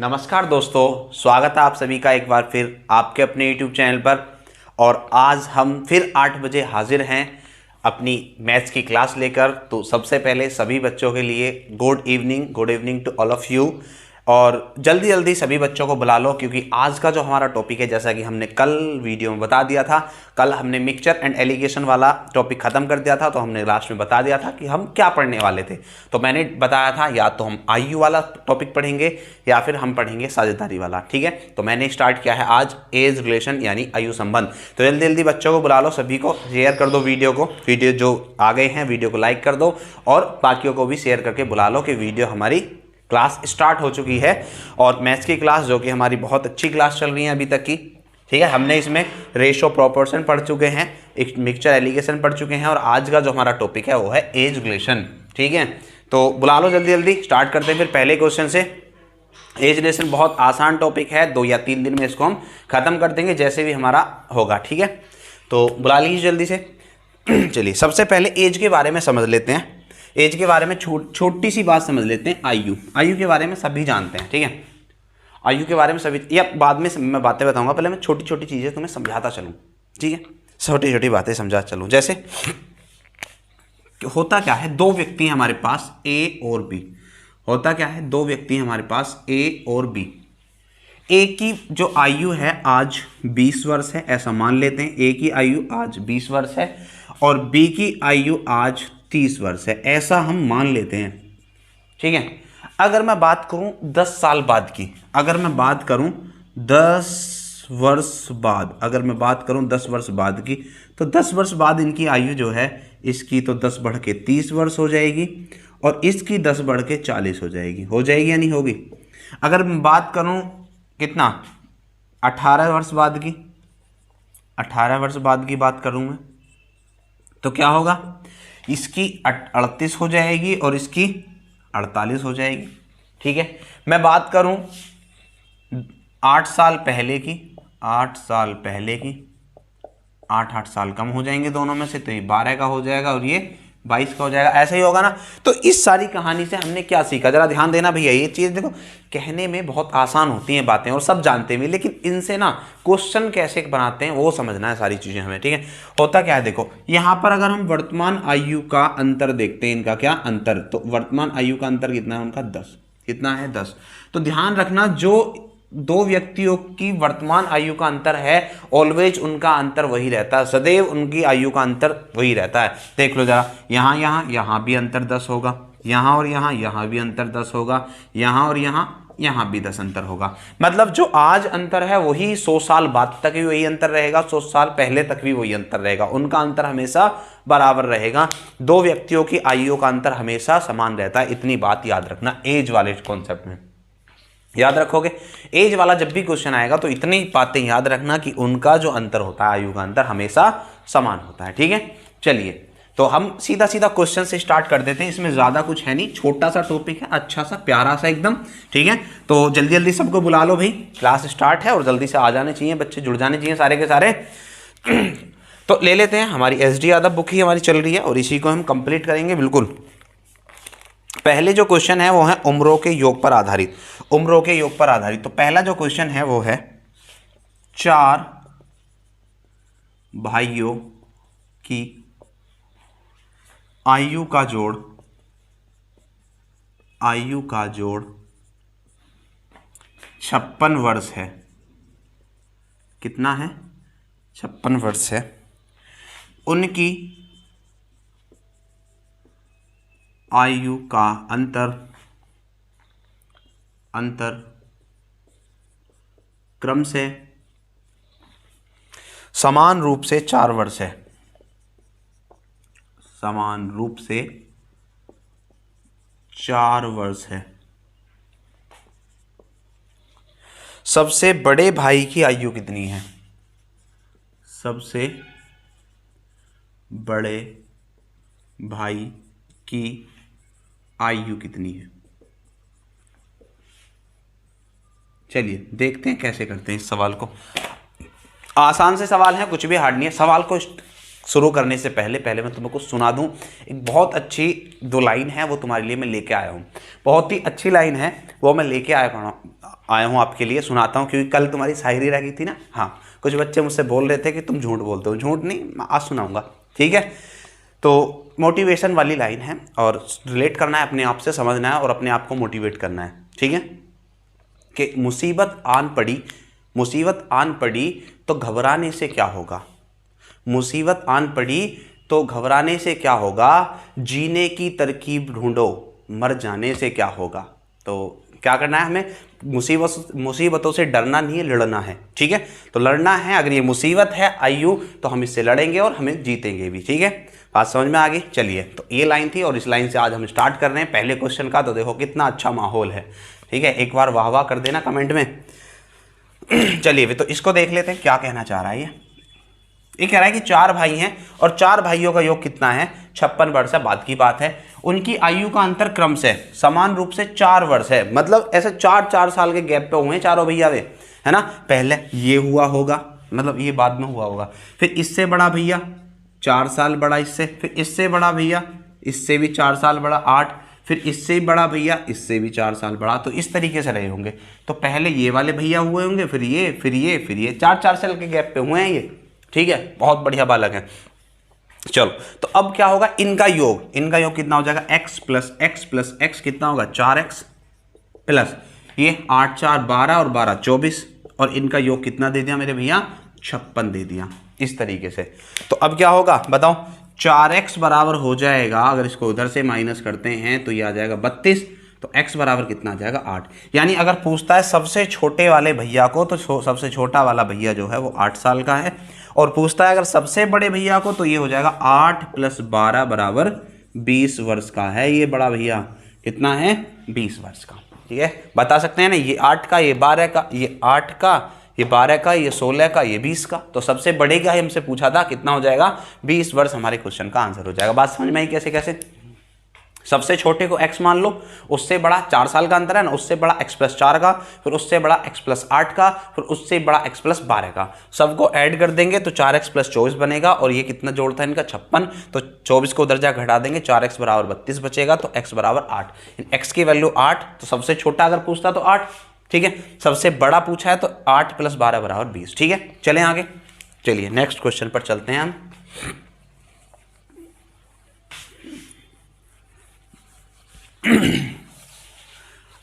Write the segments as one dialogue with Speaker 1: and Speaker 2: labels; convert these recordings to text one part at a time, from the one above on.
Speaker 1: नमस्कार दोस्तों, स्वागत है आप सभी का एक बार फिर आपके अपने YouTube चैनल पर। और आज हम फिर 8 बजे हाजिर हैं अपनी मैथ्स की क्लास लेकर। तो सबसे पहले सभी बच्चों के लिए good evening to all of you. और जल्दी जल्दी सभी बच्चों को बुला लो, क्योंकि आज का जो हमारा टॉपिक है, जैसा कि हमने कल वीडियो में बता दिया था, कल हमने मिक्सचर एंड एलिगेशन वाला टॉपिक ख़त्म कर दिया था। तो हमने लास्ट में बता दिया था कि हम क्या पढ़ने वाले थे। तो मैंने बताया था या तो हम आयु वाला टॉपिक पढ़ेंगे या फिर हम पढ़ेंगे साझेदारी वाला। ठीक है, तो मैंने स्टार्ट किया है आज एज रिलेशन यानी आयु संबंध। तो जल्दी जल्दी बच्चों को बुला लो, सभी को शेयर कर दो वीडियो जो आ गए हैं वीडियो को लाइक कर दो और बाकियों को भी शेयर करके बुला लो कि वीडियो हमारी क्लास स्टार्ट हो चुकी है। और मैथ्स की क्लास जो कि हमारी बहुत अच्छी क्लास चल रही है अभी तक की। ठीक है, हमने इसमें रेशो प्रोपोर्शन पढ़ चुके हैं, एक मिक्सचर एलिगेशन पढ़ चुके हैं और आज का जो हमारा टॉपिक है वो है एज रिलेशन। ठीक है, तो बुला लो जल्दी जल्दी, स्टार्ट करते हैं फिर पहले क्वेश्चन से। एज रिलेशन बहुत आसान टॉपिक है, 2 या 3 दिन में इसको हम खत्म कर देंगे जैसे भी हमारा होगा। ठीक है, तो बुला लीजिए जल्दी से। चलिए सबसे पहले एज के बारे में समझ लेते हैं। एज के बारे में छोटी सी बात समझ लेते हैं। आयु के बारे में सभी जानते हैं। ठीक है, आयु के बारे में सभी, या बाद में मैं बातें बताऊंगा, पहले मैं छोटी छोटी चीज़ें तुम्हें समझाता चलूँ। ठीक है, छोटी छोटी बातें समझा चलूँ। जैसे होता क्या है, 2 व्यक्ति हैं हमारे पास, ए और बी। होता क्या है, 2 व्यक्ति हैं हमारे पास, ए और बी। ए की जो आयु है आज 20 वर्ष है, ऐसा मान लेते हैं। ए की आयु आज 20 वर्ष है और बी की आयु आज 30 वर्ष है, ऐसा हम मान लेते हैं। ठीक है, अगर मैं बात करूं 10 साल बाद की, अगर मैं बात करूं 10 वर्ष बाद, अगर मैं बात करूं 10 वर्ष बाद की, तो 10 वर्ष बाद इनकी आयु जो है, इसकी तो 10 बढ़ के 30 वर्ष हो जाएगी और इसकी 10 बढ़ के 40 हो जाएगी। हो जाएगी या नहीं होगी? अगर मैं बात करूं कितना, 18 वर्ष बाद की, 18 वर्ष बाद की बात करूं मैं, तो क्या होगा, इसकी 38 हो जाएगी और इसकी 48 हो जाएगी। ठीक है, मैं बात करूं 8 साल पहले की, 8 साल पहले की, 8 साल कम हो जाएंगे दोनों में से, तो ये 12 का हो जाएगा और ये 22 का हो जाएगा। ऐसा ही होगा ना। तो इस सारी कहानी से हमने क्या सीखा, जरा ध्यान देना भैया। ये चीज़ देखो, कहने में बहुत आसान होती हैं बातें और सब जानते हैं, लेकिन इनसे ना क्वेश्चन कैसे बनाते हैं वो समझना है सारी चीज़ें हमें। ठीक है, होता क्या है, देखो यहाँ पर अगर हम वर्तमान आयु का अंतर देखते हैं, इनका क्या अंतर, तो वर्तमान आयु का अंतर कितना है उनका, 10। कितना है, 10। तो ध्यान रखना, जो 2 व्यक्तियों की वर्तमान आयु का अंतर है, ऑलवेज उनका अंतर वही रहता है, सदैव उनकी आयु का अंतर वही रहता है। देख लो जरा, यहाँ भी अंतर 10 होगा, यहाँ और यहाँ भी अंतर 10 होगा, यहाँ और यहाँ भी 10 अंतर होगा। मतलब जो आज अंतर है वही 100 साल बाद तक भी वही अंतर रहेगा, 100 साल पहले तक भी वही अंतर रहेगा। उनका अंतर हमेशा बराबर रहेगा। 2 व्यक्तियों की आयु का अंतर हमेशा समान रहता है। इतनी बात याद रखना एज वाले कॉन्सेप्ट में, याद रखोगे। एज वाला जब भी क्वेश्चन आएगा तो इतनी बातें याद रखना कि उनका जो अंतर होता है, आयु का अंतर हमेशा समान होता है। ठीक है, चलिए तो हम सीधा सीधा क्वेश्चन से स्टार्ट कर देते हैं। इसमें ज़्यादा कुछ है नहीं, छोटा सा टॉपिक है, अच्छा सा प्यारा सा एकदम। ठीक है, तो जल्दी जल्दी सबको बुला लो भाई, क्लास स्टार्ट है और जल्दी से आ जाने चाहिए बच्चे, जुड़ जाने चाहिए सारे के सारे। तो ले लेते हैं, हमारी SD यादव बुक ही हमारी चल रही है और इसी को हम कंप्लीट करेंगे बिल्कुल। पहले जो क्वेश्चन है वो है उम्रों के योग पर आधारित। उम्रों के योग पर आधारित, तो पहला जो क्वेश्चन है वो है 4 भाइयों की आयु का जोड़, आयु का जोड़ 56 वर्ष है। कितना है, 56 वर्ष है। उनकी आयु का अंतर क्रम से समान रूप से 4 वर्ष है। समान रूप से 4 वर्ष है। सबसे बड़े भाई की आयु कितनी है, सबसे बड़े भाई की आयु कितनी है। चलिए देखते हैं कैसे करते हैं इस सवाल को। आसान से सवाल है, कुछ भी हार्ड नहीं है। सवाल को शुरू करने से पहले मैं तुमको सुना दूं, एक बहुत अच्छी 2 लाइन है, वो तुम्हारे लिए मैं लेके आया हूँ। बहुत ही अच्छी लाइन है, वो मैं लेके आया हूँ आपके लिए, सुनाता हूँ, क्योंकि कल तुम्हारी शायरी रह गई थी ना। हाँ, कुछ बच्चे मुझसे बोल रहे थे कि तुम झूठ बोलते हो। झूठ नहीं, आज सुनाऊंगा, ठीक है। तो मोटिवेशन वाली लाइन है और रिलेट करना है, अपने आप से समझना है और अपने आप को मोटिवेट करना है, ठीक है। कि मुसीबत आन पड़ी तो घबराने से क्या होगा, मुसीबत आन पड़ी तो घबराने से क्या होगा, जीने की तरकीब ढूंढो, मर जाने से क्या होगा। तो क्या करना है हमें, मुसीबतों से डरना नहीं है, लड़ना है, ठीक है। तो लड़ना है, अगर ये मुसीबत है आयु तो हम इससे लड़ेंगे और हमें जीतेंगे भी, ठीक है। बात समझ में आ गई। चलिए, तो ये लाइन थी और इस लाइन से आज हम स्टार्ट कर रहे हैं पहले क्वेश्चन का। तो देखो कितना अच्छा माहौल है, ठीक है। एक बार वाह वाह कर देना कमेंट में। चलिए, तो इसको देख लेते हैं क्या कहना चाह रहा है ये कह रहा है कि 4 भाई हैं और 4 भाइयों का योग कितना है, 56 वर्ष है। बात की बात है, उनकी आयु का अंतर क्रम से समान रूप से 4 वर्ष है। मतलब ऐसे 4-4 साल के गैप पे हुए हैं चारों भैया वे, है ना। पहले ये हुआ होगा, मतलब ये बाद में हुआ होगा, फिर इससे बड़ा भैया 4 साल बड़ा इससे, फिर इससे बड़ा भैया इससे भी 4 साल बड़ा 8, फिर इससे भी बड़ा भैया इससे भी 4 साल बड़ा। तो इस तरीके से रहे होंगे। तो पहले ये वाले भैया हुए होंगे, फिर ये, फिर ये, फिर ये, 4-4 साल के गैप पे हुए हैं ये, ठीक है। बहुत बढ़िया बालक है। चलो, तो अब क्या होगा, इनका योग कितना हो जाएगा, x प्लस x कितना होगा, 4x प्लस ये 8 4 12 और 12 24, और इनका योग कितना दे दिया मेरे भैया, 56 दे दिया, इस तरीके से। तो अब क्या होगा बताओ, 4x बराबर हो जाएगा, अगर इसको उधर से माइनस करते हैं तो ये आ जाएगा 32, तो x बराबर कितना आ जाएगा, 8। यानी अगर पूछता है सबसे छोटे वाले भैया को, तो सबसे छोटा वाला भैया जो है वो 8 साल का है, और पूछता है अगर सबसे बड़े भैया को, तो ये हो जाएगा 8 प्लस 12 बराबर 20 वर्ष का है। ये बड़ा भैया कितना है, 20 वर्ष का, ठीक है। बता सकते हैं ना, ये 8 का, ये 12 का, ये 8 का, ये 12 का, ये 16 का, ये 20 का। तो सबसे बड़े का ही हमसे पूछा था, कितना हो जाएगा, 20 वर्ष हमारे क्वेश्चन का आंसर हो जाएगा। बात समझ में आई कैसे कैसे। सबसे छोटे को x मान लो, उससे बड़ा 4 साल का अंतर है ना, उससे बड़ा x प्लस 4 का, फिर उससे बड़ा x प्लस 8 का, फिर उससे बड़ा x प्लस 12 का। सबको ऐड कर देंगे तो 4x प्लस 24 बनेगा, और ये कितना जोड़ था इनका, 56। तो 24 को उधर जा घटा देंगे, 4x बराबर 32 बचेगा, तो x बराबर 8। x की वैल्यू 8, तो सबसे छोटा अगर पूछता तो 8, ठीक है। सबसे बड़ा पूछा है तो 8 प्लस 12 बराबर 20, ठीक है। चलें आगे, चलिए नेक्स्ट क्वेश्चन पर चलते हैं हम।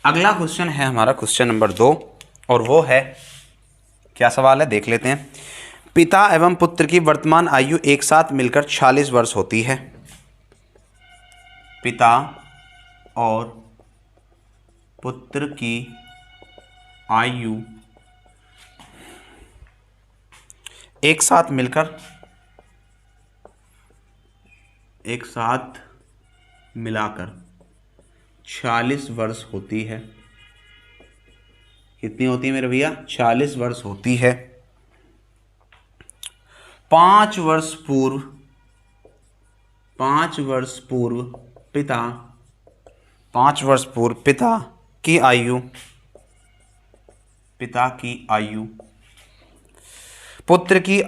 Speaker 1: अगला क्वेश्चन है हमारा क्वेश्चन नंबर 2, और वो है, क्या सवाल है देख लेते हैं। पिता एवं पुत्र की वर्तमान आयु एक साथ मिलकर 46 वर्ष होती है। पिता और पुत्र की आयु एक साथ मिलाकर 46 वर्ष होती है। कितनी होती है मेरे भैया, 46 वर्ष होती है। 5 वर्ष पूर्व पिता की आयु पुत्र की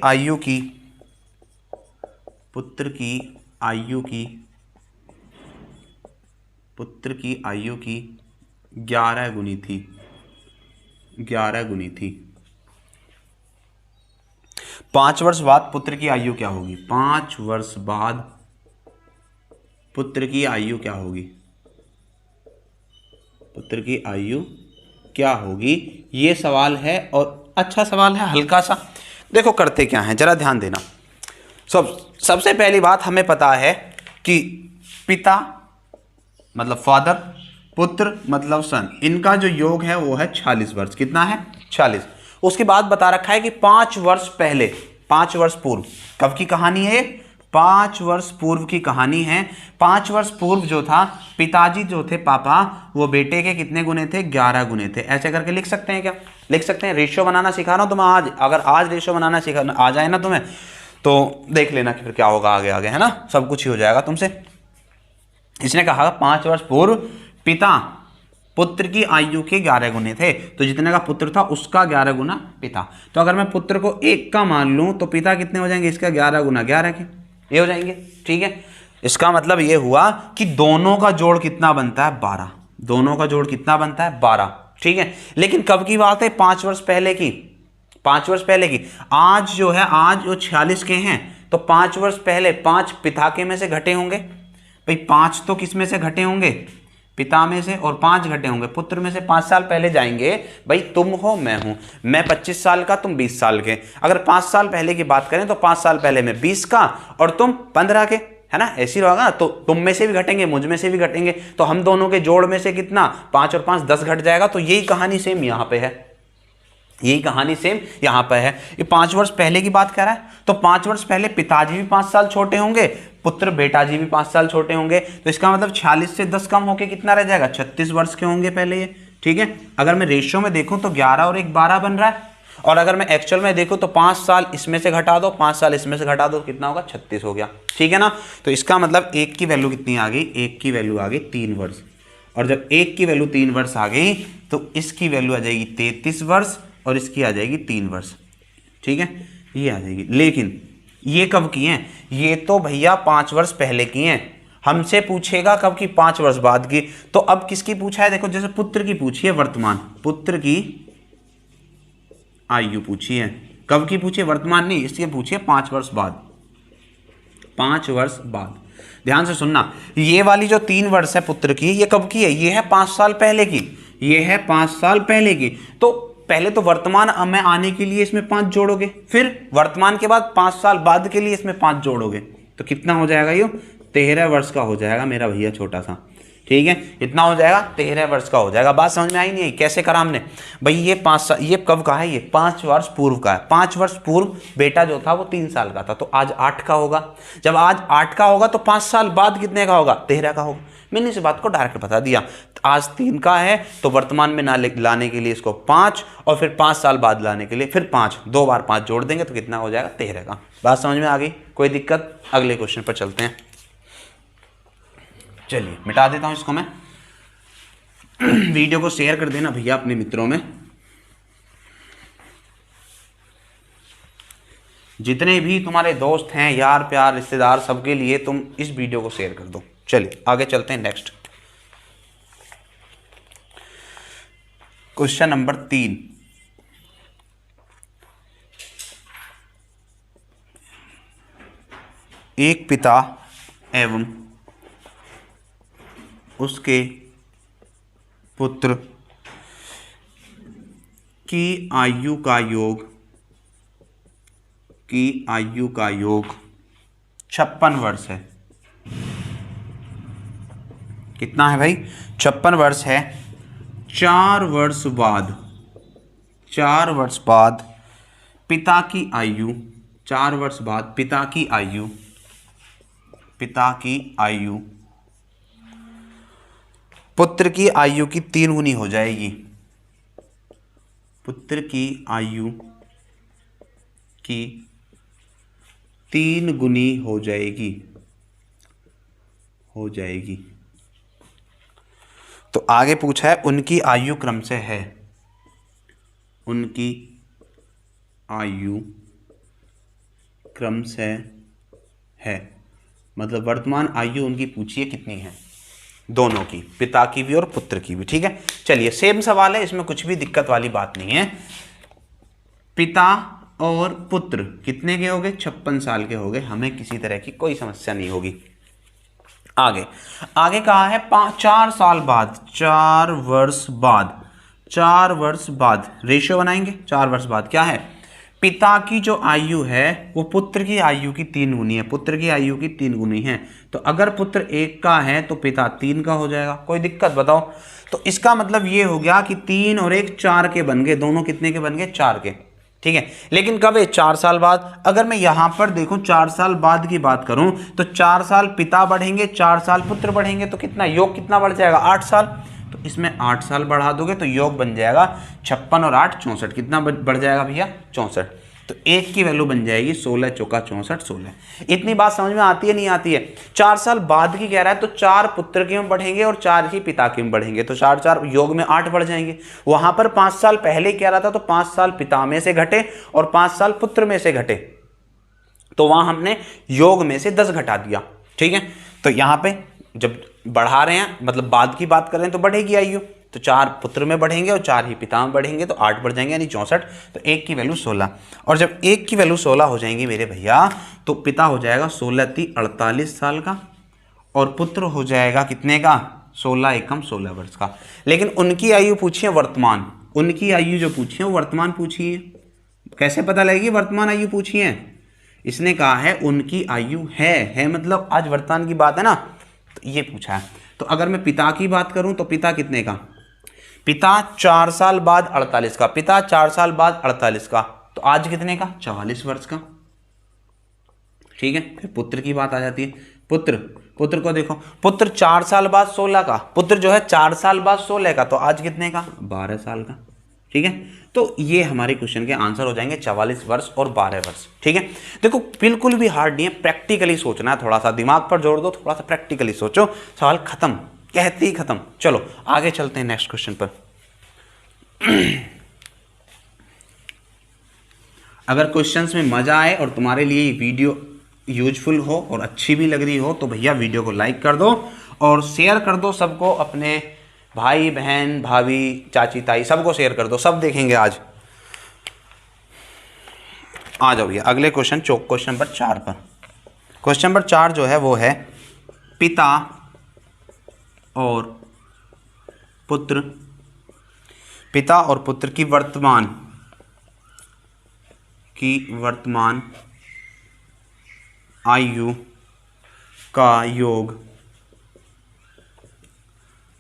Speaker 1: आयु की 11 गुनी थी। 5 वर्ष बाद पुत्र की आयु क्या होगी, 5 वर्ष बाद पुत्र की आयु क्या होगी, ये सवाल है, और अच्छा सवाल है, हल्का सा। देखो करते क्या है, जरा ध्यान देना। सबसे पहली बात हमें पता है कि पिता मतलब फादर, पुत्र मतलब सन, इनका जो योग है वो है 46 वर्ष। कितना है, 46। उसके बाद बता रखा है कि 5 वर्ष पहले, 5 वर्ष पूर्व, कब की कहानी है, 5 वर्ष पूर्व की कहानी है। 5 वर्ष पूर्व जो था, पिताजी जो थे पापा, वो बेटे के कितने गुने थे, 11 गुने थे। ऐसे करके लिख सकते हैं क्या, लिख सकते हैं। रेशियो बनाना सिखा रहा हूं तुम्हें आज, अगर आज रेशियो बनाना सिखा आ जाए ना तुम्हें, तो देख लेना कि फिर क्या होगा आगे आगे, है ना, सब कुछ ही हो जाएगा तुमसे। इसने कहा 5 वर्ष पूर्व पिता पुत्र की आयु के 11 गुने थे, तो जितने का पुत्र था उसका 11 गुना पिता। तो अगर मैं पुत्र को 1 का मान लूं तो पिता कितने हो जाएंगे, इसका 11 गुना 11 के, ये हो जाएंगे, ठीक है। इसका मतलब ये हुआ कि दोनों का जोड़ कितना बनता है, 12। दोनों का जोड़ कितना बनता है, 12, ठीक है, लेकिन कब की बात है? 5 वर्ष पहले की, 5 वर्ष पहले की। आज जो है, आज वो 46 के हैं, तो 5 वर्ष पहले 5 पिता के में से घटे होंगे भाई, 5 तो किस में से घटे होंगे? पिता में से, और 5 घटे होंगे पुत्र में से। 5 साल पहले जाएंगे भाई, तुम हो मैं हूं, मैं 25 साल का, तुम 20 साल के। अगर 5 साल पहले की बात करें तो 5 साल पहले मैं 20 का और तुम 15 के, है ना, ऐसी होगा। तो तुम में से भी घटेंगे, मुझ में से भी घटेंगे, तो हम दोनों के जोड़ में से कितना? 5 और 5 10 घट जाएगा। तो यही कहानी सेम यहाँ पे है, यही कहानी सेम यहाँ पे है। ये 5 वर्ष पहले की बात कर रहा है, तो 5 वर्ष पहले पिताजी भी 5 साल छोटे होंगे, पुत्र बेटा जी भी 5 साल छोटे होंगे। तो इसका मतलब 46 से 10 कम होके कितना रह जाएगा? 36 वर्ष के होंगे पहले ये, ठीक है। अगर मैं रेशियो में देखूं तो 11 और 1 12 बन रहा है, और अगर मैं एक्चुअल में देखूं तो 5 साल इसमें से घटा दो, 5 साल इसमें से घटा दो, कितना होगा? 36 हो गया, ठीक है ना। तो इसका मतलब 1 की वैल्यू कितनी आ गई? 1 की वैल्यू आ गई 3 वर्ष। और जब 1 की वैल्यू 3 वर्ष आ गई तो इसकी वैल्यू आ जाएगी 33 वर्ष, और इसकी आ जाएगी 3 वर्ष, ठीक है, ये आ जाएगी। लेकिन ये कब की हैं? ये तो भैया 5 वर्ष पहले की हैं। हमसे पूछेगा कब की? 5 वर्ष बाद की। तो अब किसकी पूछा है? देखो, जैसे पुत्र की पूछी है, वर्तमान पुत्र की आयु पूछी है। कब की पूछी है? वर्तमान नहीं, इसकी पूछी है 5 वर्ष बाद, 5 वर्ष बाद। ध्यान से सुनना, ये वाली जो 3 वर्ष है पुत्र की, ये कब की है? ये है 5 साल पहले की, ये है 5 साल पहले की। तो पहले तो वर्तमान में आने के लिए इसमें 5 जोड़ोगे, फिर वर्तमान के बाद 5 साल बाद के लिए इसमें 5 जोड़ोगे, तो कितना हो जाएगा? ये 13 वर्ष का हो जाएगा मेरा भैया छोटा सा, ठीक है। इतना हो जाएगा, 13 वर्ष का हो जाएगा। बात समझ में आई नहीं आई? कैसे करा हमने भाई? ये 5 साल, ये कब का है? ये 5 वर्ष पूर्व का है। 5 वर्ष पूर्व बेटा जो था वो 3 साल का था, तो आज 8 का होगा। जब आज 8 का होगा तो 5 साल बाद कितने का होगा? 13 का होगा। मैंने इस बात को डायरेक्ट बता दिया। आज 3 का है तो वर्तमान में लाने के लिए इसको 5, और फिर 5 साल बाद लाने के लिए फिर 5, 2 बार 5 जोड़ देंगे तो कितना हो जाएगा? 13 का। बात समझ में आ गई? कोई दिक्कत? अगले क्वेश्चन पर चलते हैं। चलिए मिटा देता हूं इसको मैं। वीडियो को शेयर कर देना भैया अपने मित्रों में, जितने भी तुम्हारे दोस्त हैं, यार प्यार रिश्तेदार, सबके लिए तुम इस वीडियो को शेयर कर दो। चलिए आगे चलते हैं। Next question number 3। एक पिता एवं उसके पुत्र की आयु का योग 56 वर्ष है। कितना है भाई? 56 वर्ष है। 4 वर्ष बाद पिता की आयु, 4 वर्ष बाद पिता की आयु पुत्र की आयु की 3 गुनी हो जाएगी। पुत्र की आयु की 3 गुनी हो जाएगी। तो आगे पूछा है उनकी आयु क्रम से है, उनकी आयु क्रम से है, मतलब वर्तमान आयु उनकी पूछिए कितनी है, दोनों की, पिता की भी और पुत्र की भी, ठीक है। चलिए सेम सवाल है, इसमें कुछ भी दिक्कत वाली बात नहीं है। पिता और पुत्र कितने के हो गए? 56 साल के हो गए। हमें किसी तरह की कोई समस्या नहीं होगी। आगे कहा है 4 साल बाद, 4 वर्ष बाद रेशियो बनाएंगे। 4 वर्ष बाद क्या है? पिता की जो आयु है वो पुत्र की आयु की 3 गुनी है, पुत्र की आयु की 3 गुनी है। तो अगर पुत्र 1 का है तो पिता 3 का हो जाएगा। कोई दिक्कत बताओ? तो इसका मतलब ये हो गया कि 3 और 1 4 के बन गए, दोनों कितने के बन गए? 4 के, ठीक है। लेकिन कब है? 4 साल बाद। अगर मैं यहां पर देखूं 4 साल बाद की बात करूं तो 4 साल पिता बढ़ेंगे, 4 साल पुत्र बढ़ेंगे, तो कितना योग कितना बढ़ जाएगा? 8 साल। तो इसमें 8 साल बढ़ा दोगे तो योग बन जाएगा 56 और 8 64। कितना बढ़ जाएगा भैया? 64। तो 1 की वैल्यू बन जाएगी 16 चौका 64, 16। इतनी बात समझ में आती है नहीं आती है? 4 साल बाद की कह रहा है तो 4 पुत्र के में बढ़ेंगे और 4 ही पिता के में बढ़ेंगे, तो 4 4 योग में 8 बढ़ जाएंगे। वहां पर 5 साल पहले कह रहा था तो 5 साल पिता में से घटे और 5 साल पुत्र में से घटे, तो वहां हमने योग में से 10 घटा दिया, ठीक है। तो यहां पे जब बढ़ा रहे हैं, मतलब बाद की बात कर रहे हैं, तो बढ़ेगी आयु, तो 4 पुत्र में बढ़ेंगे और 4 ही पिता में बढ़ेंगे, तो 8 बढ़ जाएंगे यानी 64। तो 1 की वैल्यू 16, और जब 1 की वैल्यू 16 हो जाएंगी मेरे भैया तो पिता हो जाएगा 16 × 48 साल का और पुत्र हो जाएगा कितने का, 16 एकम 16 वर्ष का। लेकिन उनकी आयु पूछी है वर्तमान, उनकी आयु जो पूछी है वो वर्तमान पूछी है। कैसे पता लगेगी वर्तमान आयु पूछी है, इसने कहा है उनकी आयु है मतलब आज वर्तमान की बात है ना, तो ये पूछा है। तो अगर मैं पिता की बात करूं तो पिता कितने का, पिता 4 साल बाद 48 का, पिता 4 साल बाद 48 का, तो आज कितने का, 44 वर्ष का। ठीक है, फिर पुत्र की बात आ जाती है। पुत्र को देखो, पुत्र 4 साल बाद 16 का, पुत्र जो है 4 साल बाद 16 का, तो आज कितने का, 12 साल का। ठीक है, तो ये हमारे क्वेश्चन के आंसर हो जाएंगे 44 वर्ष और 12 वर्ष। ठीक है, देखो बिल्कुल भी हार्ड नहीं है, प्रैक्टिकली सोचना है, थोड़ा सा दिमाग पर जोर दो, थोड़ा सा प्रैक्टिकली सोचो, सवाल खत्म, कहते ही खत्म। चलो आगे चलते हैं नेक्स्ट क्वेश्चन पर। अगर क्वेश्चंस में मजा आए और तुम्हारे लिए ये वीडियो यूजफुल हो और अच्छी भी लग रही हो तो भैया वीडियो को लाइक कर दो और शेयर कर दो सबको, अपने भाई बहन भाभी चाची ताई सबको शेयर कर दो, सब देखेंगे आज। आ जाओ भैया अगले क्वेश्चन, क्वेश्चन नंबर 4 पर। क्वेश्चन नंबर 4 जो है वो है पिता और पुत्र, पिता और पुत्र की वर्तमान आयु का योग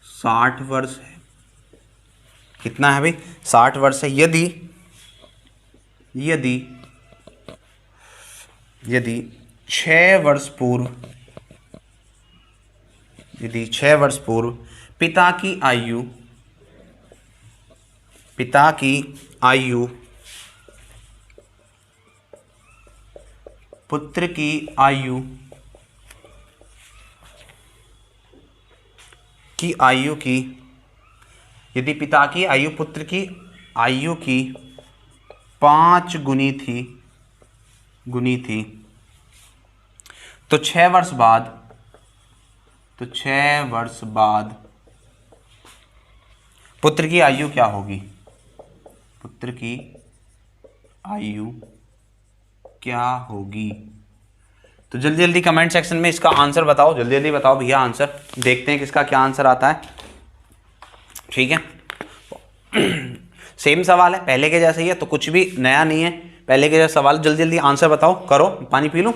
Speaker 1: 60 वर्ष है। कितना है भाई, 60 वर्ष है। यदि 6 वर्ष पूर्व पिता की आयु पुत्र की आयु की यदि पिता की आयु पुत्र की आयु की 5 गुनी थी तो 6 वर्ष बाद पुत्र की आयु क्या होगी, पुत्र की आयु क्या होगी। तो जल्दी जल्दी कमेंट सेक्शन में इसका आंसर बताओ, जल्दी जल्दी बताओ भैया आंसर, देखते हैं किसका क्या आंसर आता है। ठीक है, सेम सवाल है, पहले के जैसा ही है, तो कुछ भी नया नहीं है, पहले के जैसा सवाल। जल्दी जल्दी आंसर बताओ, करो, पानी पी लूं।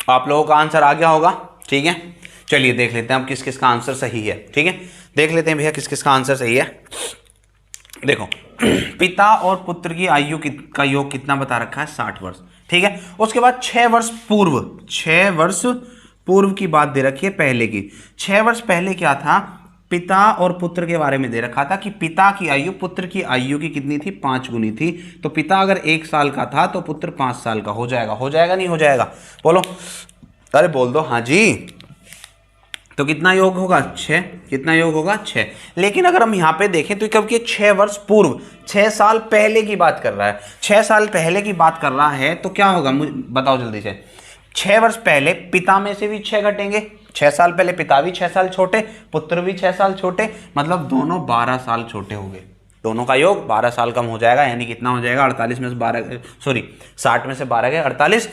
Speaker 1: आप लोगों का आंसर आ गया होगा। ठीक है, चलिए देख लेते हैं अब किस किस का आंसर सही है। ठीक है, देख लेते हैं भैया किस किस का आंसर सही है। देखो पिता और पुत्र की आयु का योग कितना बता रखा है, 60 वर्ष। ठीक है, उसके बाद 6 वर्ष पूर्व की बात दे रखी है, पहले की। 6 वर्ष पहले क्या था, पिता और पुत्र के बारे में दे रखा था कि पिता की आयु पुत्र की आयु की कितनी थी, 5 गुनी थी। तो पिता अगर 1 साल का था तो पुत्र 5 साल का हो जाएगा नहीं हो जाएगा, बोलो, अरे बोल दो हाँ जी। तो कितना योग होगा, 6। कितना योग होगा, 6। लेकिन अगर हम यहाँ पे देखें तो कब की 6 वर्ष पूर्व, 6 साल पहले की बात कर रहा है, 6 साल पहले की बात कर रहा है, तो क्या होगा मुझे बताओ जल्दी से। 6 वर्ष पहले पिता में से भी 6 घटेंगे, 6 साल पहले पिता भी 6 साल छोटे, पुत्र भी 6 साल छोटे, मतलब दोनों 12 साल छोटे हो गए। दोनों का योग 12 साल कम हो जाएगा, यानी कितना हो जाएगा, 48 में से 12 सॉरी 60 में से 12 गए 48।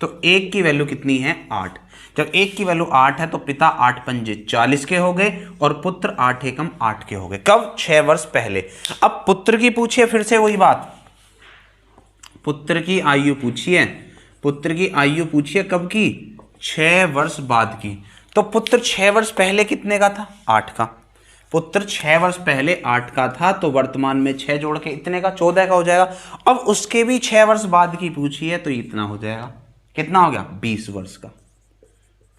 Speaker 1: तो 1 की वैल्यू कितनी है, 8। जब 1 की वैल्यू 8 है तो पिता 8 पंजे 40 के हो गए और पुत्र 8 एकम 8 के हो गए। कब, 6 वर्ष पहले। अब पुत्र की पूछिए, फिर से वही बात, पुत्र की आयु पूछिए, पुत्र की आयु पूछिए कब की, 6 वर्ष बाद की। तो पुत्र 6 वर्ष पहले कितने का था, 8 का। पुत्र 6 वर्ष पहले 8 का था, तो वर्तमान में 6 जोड़ के इतने का 14 का हो जाएगा। अब उसके भी 6 वर्ष बाद की पूछी है तो इतना हो जाएगा, कितना हो गया, 20 वर्ष का।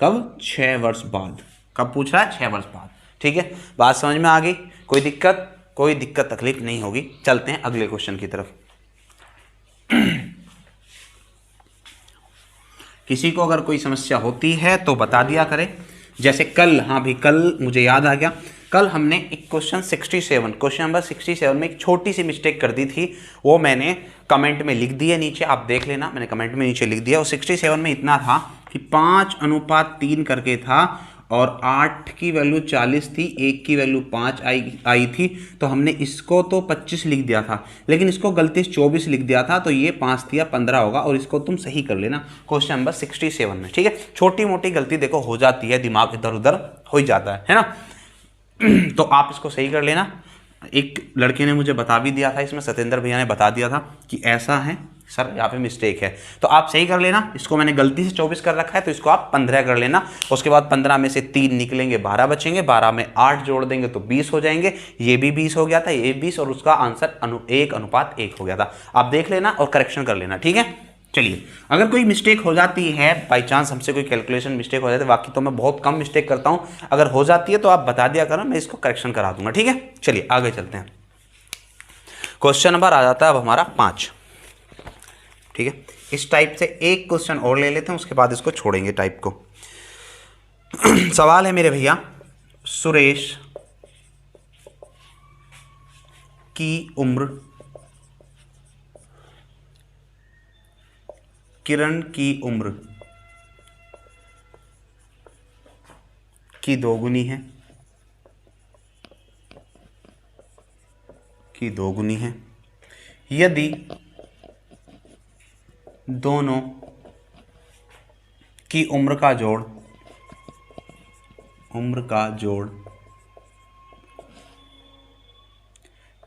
Speaker 1: कब, 6 वर्ष बाद। कब पूछ रहा है, 6 वर्ष बाद। ठीक है, बात समझ में आ गई, कोई दिक्कत तकलीफ नहीं होगी। चलते हैं अगले क्वेश्चन की तरफ। किसी को अगर कोई समस्या होती है तो बता दिया करें, जैसे कल, हाँ भी कल मुझे याद आ गया, कल हमने एक क्वेश्चन नंबर 67 में एक छोटी सी मिस्टेक कर दी थी, वो मैंने कमेंट में लिख दी है नीचे, आप देख लेना, मैंने कमेंट में नीचे लिख दिया। और 67 में इतना था कि 5:3 करके था और 8 की वैल्यू 40 थी, 1 की वैल्यू 5 आई थी, तो हमने इसको तो 25 लिख दिया था, लेकिन इसको गलती से 24 लिख दिया था, तो ये 5 दिया 15 होगा। और इसको तुम सही कर लेना क्वेश्चन नंबर 67 में, ठीक है। छोटी मोटी गलती देखो हो जाती है, दिमाग इधर उधर हो ही जाता है ना। तो आप इसको सही कर लेना। एक लड़के ने मुझे बता भी दिया था, इसमें सत्येंद्र भैया ने बता दिया था कि ऐसा है सर, यहाँ पे मिस्टेक है, तो आप सही कर लेना। इसको मैंने गलती से 24 कर रखा है, तो इसको आप 15 कर लेना। उसके बाद 15 में से 3 निकलेंगे, 12 बचेंगे, 12 में 8 जोड़ देंगे तो 20 हो जाएंगे। ये भी 20 हो गया था, ये 20, और उसका आंसर 1:1 हो गया था। आप देख लेना और करेक्शन कर लेना, ठीक है। चलिए, अगर कोई मिस्टेक हो जाती है, बाई चांस हमसे कोई कैलकुलेशन मिस्टेक हो जाती है, बाकी तो मैं बहुत कम मिस्टेक करता हूं, अगर हो जाती है तो आप बता दिया करो, मैं इसको करेक्शन करा दूंगा, ठीक है। चलिए आगे चलते हैं। क्वेश्चन नंबर आ जाता है अब हमारा 5, ठीक है। इस टाइप से एक क्वेश्चन और ले लेते हैं, उसके बाद इसको छोड़ेंगे टाइप को। सवाल है मेरे भैया, सुरेश की उम्र किरण की उम्र की दोगुनी है, यदि दोनों की उम्र का जोड़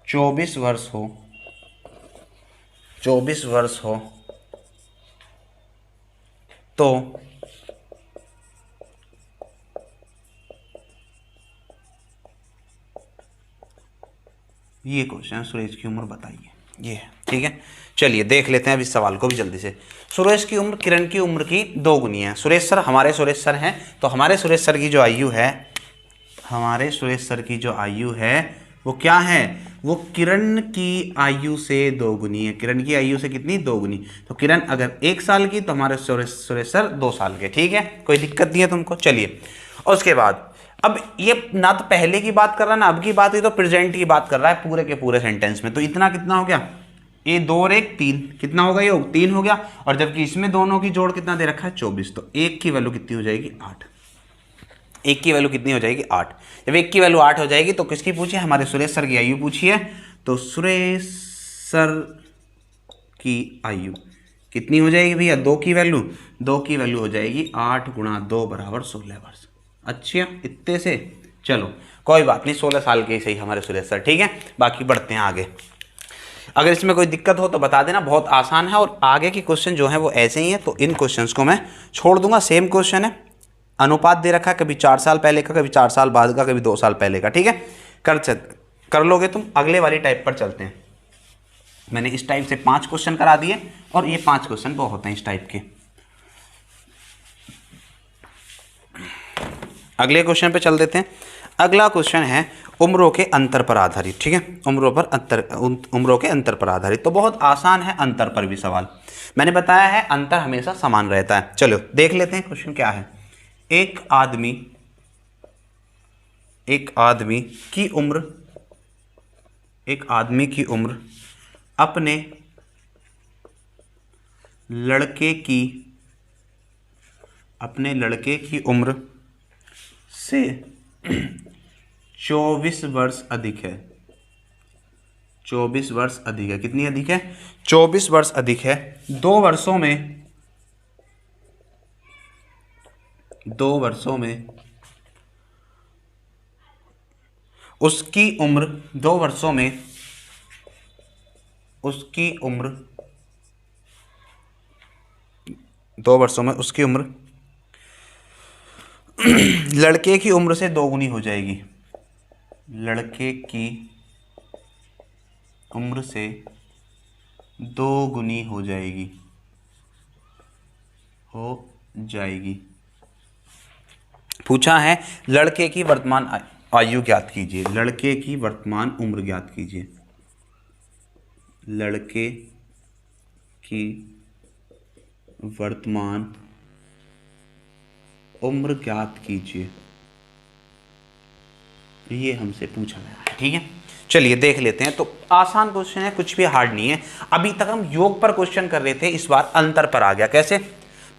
Speaker 1: 24 वर्ष हो तो ये क्वेश्चन, सुरेश की उम्र बताइए, ये है, ठीक है। चलिए देख लेते हैं अब इस सवाल को भी जल्दी से। सुरेश की उम्र किरण की उम्र की दोगुनी है। सुरेश सर हमारे सुरेश सर हैं, तो हमारे सुरेश सर की जो आयु है वो क्या है, वो किरण की आयु से दोगुनी है। किरण की आयु से कितनी, दोगुनी। तो किरण अगर 1 साल की, तो हमारे सुरेश सर 2 साल के, ठीक है, कोई दिक्कत नहीं है तुमको। चलिए, और उसके बाद अब ये ना तो पहले की बात कर रहा है ना अब की बात, ये तो प्रेजेंट की बात कर रहा है पूरे के पूरे सेंटेंस में। तो इतना कितना हो गया, ये 2 और 1 3, कितना होगा, ये 3 हो गया। और जबकि इसमें दोनों की जोड़ कितना दे रखा है, 24, तो 1 की वैल्यू कितनी हो जाएगी, 8। 1 की वैल्यू कितनी हो जाएगी, 8। जब 1 की वैल्यू 8 हो जाएगी तो किसकी पूछी, हमारे सुरेश सर की आयु पूछी है। तो सुरेश सर की आयु कितनी हो जाएगी भैया, 2 की वैल्यू हो जाएगी 8 गुणा 2 बराबर 16 वर्ष। अच्छा, इतने से, चलो कोई बात नहीं, 16 साल के ही सही हमारे सुरेश सर, ठीक है। बाकी बढ़ते हैं आगे। अगर इसमें कोई दिक्कत हो तो बता देना, बहुत आसान है। और आगे के क्वेश्चन जो है वो ऐसे ही है, तो इन क्वेश्चंस को मैं छोड़ दूंगा। सेम क्वेश्चन है, अनुपात दे रखा है, कभी 4 साल पहले का, कभी 4 साल बाद का, कभी 2 साल पहले का, ठीक है। कर लोगे तुम। अगले वाली टाइप पर चलते हैं। मैंने इस टाइप से 5 क्वेश्चन करा दिए, और ये 5 क्वेश्चन बहुत होते हैं इस टाइप के। अगले क्वेश्चन पे चल देते हैं। अगला क्वेश्चन है उम्रों के अंतर पर आधारित, ठीक है, उम्रों के अंतर पर आधारित। तो बहुत आसान है अंतर पर भी सवाल। मैंने बताया है अंतर हमेशा समान रहता है। चलो देख लेते हैं क्वेश्चन क्या है। एक आदमी की उम्र अपने लड़के की उम्र से 24 वर्ष अधिक है। 24 वर्ष अधिक है। कितनी अधिक है, 24 वर्ष अधिक है। 2 वर्षों में उसकी उम्र 2 वर्षों में उसकी उम्र लड़के की उम्र से 2 गुनी हो जाएगी। लड़के की उम्र से 2 गुनी हो जाएगी। पूछा है लड़के की वर्तमान आयु ज्ञात कीजिए। लड़के की वर्तमान उम्र ज्ञात कीजिए। लड़के की वर्तमान उम्र ज्ञात कीजिए। ये हमसे पूछा गया है। ठीक है, चलिए देख लेते हैं। तो आसान क्वेश्चन है, कुछ भी हार्ड नहीं है। अभी तक हम योग पर क्वेश्चन कर रहे थे, इस बार अंतर पर आ गया। कैसे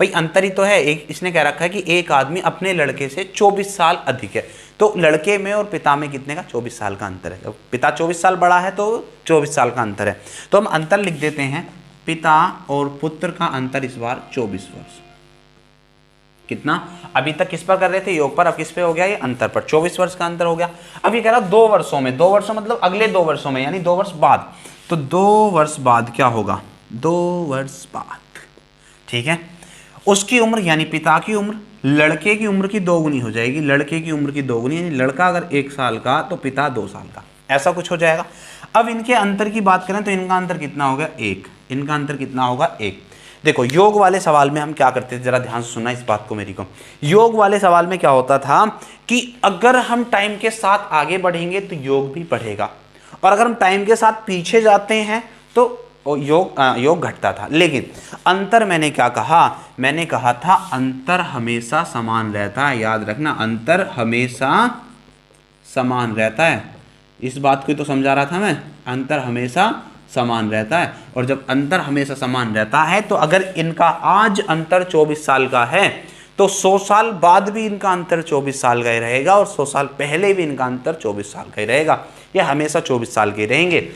Speaker 1: भाई, अंतर ही तो है। एक इसने कह रखा है कि एक आदमी अपने लड़के से 24 साल अधिक है, तो लड़के में और पिता में कितने का 24 साल का अंतर है। पिता 24 साल बड़ा है तो 24 साल का अंतर है। तो हम अंतर लिख देते हैं, पिता और पुत्र का अंतर इस बार 24 वर्ष। कितना, अभी तक किस पर कर रहे थे, योग पर, अब किस पे हो गया, ये अंतर पर। 24 वर्ष का अंतर हो गया। अब ये कह रहा 2 वर्षों में, 2 वर्षों मतलब अगले 2 वर्षों में, यानी 2 वर्ष बाद। तो 2 वर्ष बाद क्या होगा, 2 वर्ष बाद। ठीक है, उसकी उम्र यानी पिता की उम्र लड़के की उम्र की 2 गुनी हो जाएगी। लड़के की उम्र की 2 गुनी, यानी लड़का अगर 1 साल का तो पिता 2 साल का, ऐसा कुछ हो जाएगा। अब इनके अंतर की बात करें तो इनका अंतर कितना हो गया, 1। इनका अंतर कितना होगा, 1। देखो योग वाले सवाल में हम क्या करते थे, जरा ध्यान से सुनना इस बात को मेरी को। योग वाले सवाल में क्या होता था कि अगर हम टाइम के साथ आगे बढ़ेंगे तो योग भी बढ़ेगा, और अगर हम टाइम के साथ पीछे जाते हैं तो योग घटता था। लेकिन अंतर मैंने क्या कहा, मैंने कहा था अंतर हमेशा समान रहता है। याद रखना, अंतर हमेशा समान रहता है। इस बात को तो समझा रहा था मैं, अंतर हमेशा समान रहता है। और जब अंतर हमेशा समान रहता है तो अगर इनका आज अंतर 24 साल का है तो 100 साल बाद भी इनका अंतर 24 साल का ही रहेगा, और 100 साल पहले भी इनका अंतर 24 साल का ही रहेगा। ये हमेशा 24 साल के रहेंगे।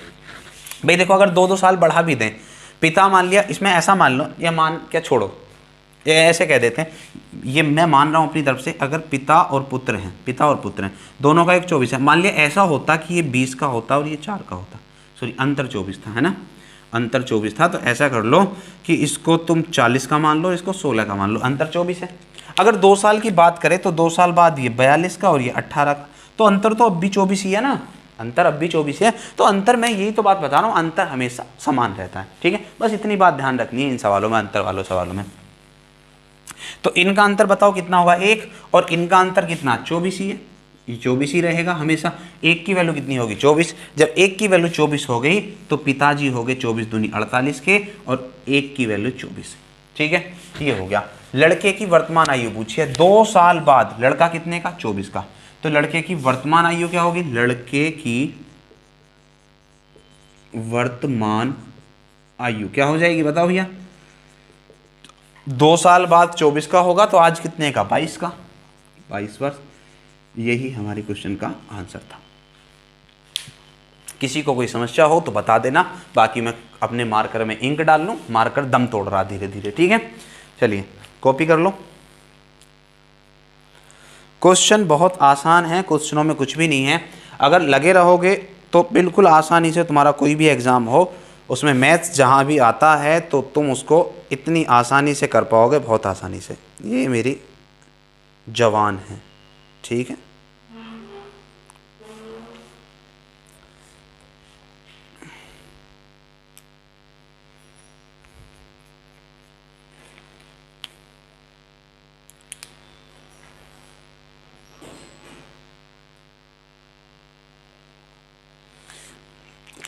Speaker 1: भाई देखो, अगर 2-2 साल बढ़ा भी दें, पिता मान लिया, इसमें ऐसा मान लो, या मान क्या छोड़ो, ये ऐसे कह देते हैं, ये मैं मान रहा हूँ अपनी तरफ से, अगर पिता और पुत्र हैं, पिता और पुत्र हैं, दोनों का एक 24 है। मान लिया ऐसा होता कि ये 20 का होता और ये 4 का होता, सॉरी अंतर 24 था, है ना, अंतर 24 था। तो ऐसा कर लो कि इसको तुम 40 का मान लो, इसको 16 का मान लो, अंतर 24 है। अगर 2 साल की बात करें तो 2 साल बाद ये 42 का और ये 18 का, तो अंतर तो अब भी 24 ही है ना, अंतर अब भी 24 है। तो अंतर, मैं यही तो बात बता रहा हूँ, अंतर हमेशा समान रहता है। ठीक है, बस इतनी बात ध्यान रखनी है इन सवालों में, अंतर वालों सवालों में। तो इनका अंतर बताओ कितना होगा, 1, और इनका अंतर कितना, 24 ही है, ये 24 ही रहेगा हमेशा। 1 की वैल्यू कितनी होगी, 24। जब 1 की वैल्यू 24 हो गई तो पिताजी हो गए 24 दूनी 48 के, और 1 की वैल्यू 24। ठीक है, ये हो गया। लड़के की वर्तमान आयु पूछी है, 2 साल बाद लड़का कितने का, 24 का, तो लड़के की वर्तमान आयु क्या होगी, लड़के की वर्तमान आयु क्या हो जाएगी, बताओ भैया। 2 साल बाद 24 का होगा तो आज कितने का, 22 का, 22 वर्ष। यही हमारे क्वेश्चन का आंसर था। किसी को कोई समस्या हो तो बता देना, बाकी मैं अपने मार्कर में इंक डाल लूँ, मार्कर दम तोड़ रहा धीरे धीरे। ठीक है, चलिए कॉपी कर लो। क्वेश्चन बहुत आसान है, क्वेश्चनों में कुछ भी नहीं है। अगर लगे रहोगे तो बिल्कुल आसानी से तुम्हारा कोई भी एग्ज़ाम हो, उसमें मैथ्स जहाँ भी आता है तो तुम उसको इतनी आसानी से कर पाओगे, बहुत आसानी से। ये मेरी जवान है, ठीक है।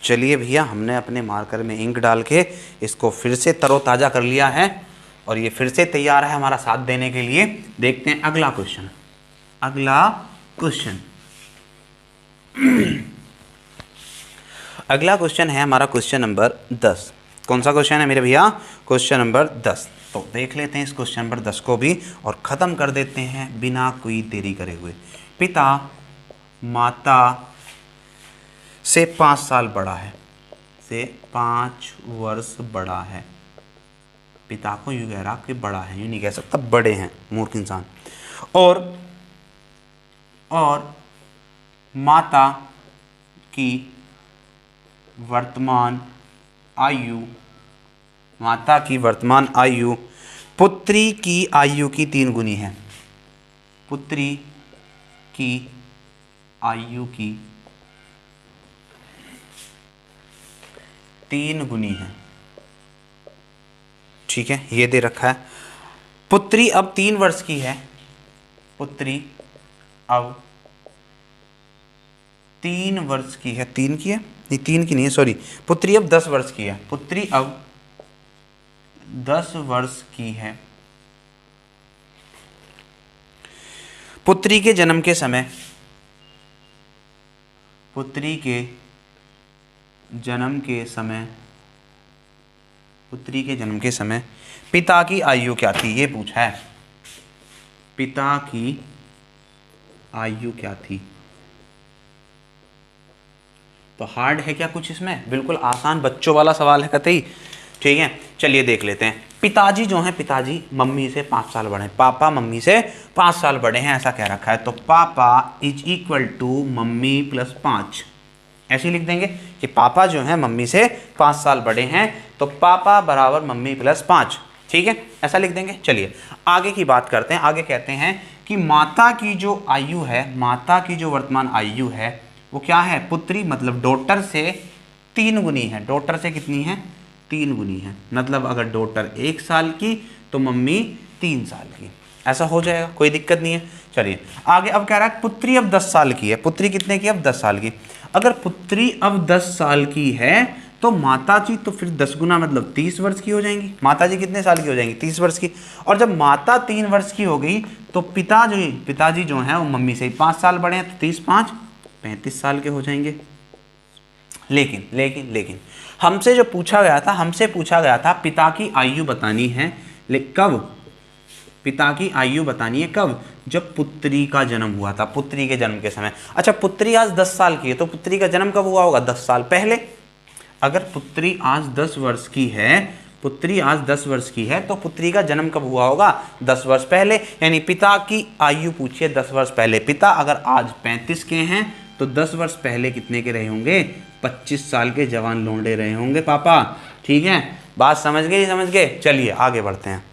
Speaker 1: चलिए भैया, हमने अपने मार्कर में इंक डाल के इसको फिर से तरोताज़ा कर लिया है, और ये फिर से तैयार है हमारा साथ देने के लिए। देखते हैं अगला क्वेश्चन। अगला क्वेश्चन अगला क्वेश्चन है हमारा क्वेश्चन नंबर 10। कौन सा क्वेश्चन है मेरे भैया, क्वेश्चन नंबर 10। तो देख लेते हैं इस क्वेश्चन नंबर 10 को भी, और ख़त्म कर देते हैं बिना कोई देरी करे हुए। पिता माता से 5 साल बड़ा है, से 5 वर्ष बड़ा है। पिता को यूँ कह रहा कि बड़ा है, यूँ नहीं कह सकता बड़े हैं, मूर्ख इंसान। और माता की वर्तमान आयु, माता की वर्तमान आयु पुत्री की आयु की 3 गुनी है। पुत्री की आयु की 3 गुनी है। ठीक है, ये दे रखा है। पुत्री अब 3 वर्ष की है, पुत्री अब 3 वर्ष की है, 3 की है नहीं, 3 की नहीं है, सॉरी, पुत्री अब 10 वर्ष की है। पुत्री अब 10 वर्ष की है। पुत्री के जन्म के समय पुत्री के जन्म के समय पिता की आयु क्या थी, ये पूछा है। पिता की आयु क्या थी। तो हार्ड है क्या कुछ इसमें, बिल्कुल आसान बच्चों वाला सवाल है कतई। ठीक है, चलिए देख लेते हैं। पिताजी जो हैं, पिताजी मम्मी से 5 साल बड़े हैं, पापा मम्मी से 5 साल बड़े हैं, ऐसा कह रखा है। तो पापा इज इक्वल टू मम्मी प्लस 5, ऐसे लिख देंगे कि पापा जो है मम्मी से 5 साल बड़े हैं, तो पापा बराबर मम्मी प्लस 5। ठीक है, ऐसा लिख देंगे। चलिए आगे की बात करते हैं। आगे कहते हैं कि माता की जो आयु है, माता की जो वर्तमान आयु है वो क्या है, पुत्री मतलब डॉटर से 3 गुनी है। डॉटर से कितनी है, 3 गुनी है। मतलब अगर डॉटर 1 साल की तो मम्मी 3 साल की, ऐसा हो जाएगा, कोई दिक्कत नहीं है। चलिए आगे अब कह रहा है पुत्री अब 10 साल की है। पुत्री कितने की, अब 10 साल की। अगर पुत्री अब 10 साल की है तो माता जी तो फिर 10 गुना मतलब 30 वर्ष की हो जाएंगी। माता जी कितने साल की हो जाएंगी, 30 वर्ष की। और जब माता 3 वर्ष की हो गई तो पिताजी जो है वो मम्मी से 5 साल बड़े हैं, तो 30 5 35 साल के हो जाएंगे। लेकिन हमसे जो पूछा गया था पिता की आयु बतानी है, कब, पिता की आयु बतानी है कब, जब पुत्री का जन्म हुआ था, पुत्री के जन्म के समय। अच्छा पुत्री आज 10 साल की है तो पुत्री का जन्म कब हुआ होगा, 10 साल पहले। अगर पुत्री आज 10 वर्ष की है, तो पुत्री का जन्म कब हुआ होगा, 10 वर्ष पहले। यानी पिता की आयु पूछिए 10 वर्ष पहले। पिता अगर आज 35 के हैं तो 10 वर्ष पहले कितने के रहे होंगे, 25 साल के जवान लौंडे रहे होंगे पापा। ठीक है, बात समझ गए। चलिए आगे बढ़ते हैं।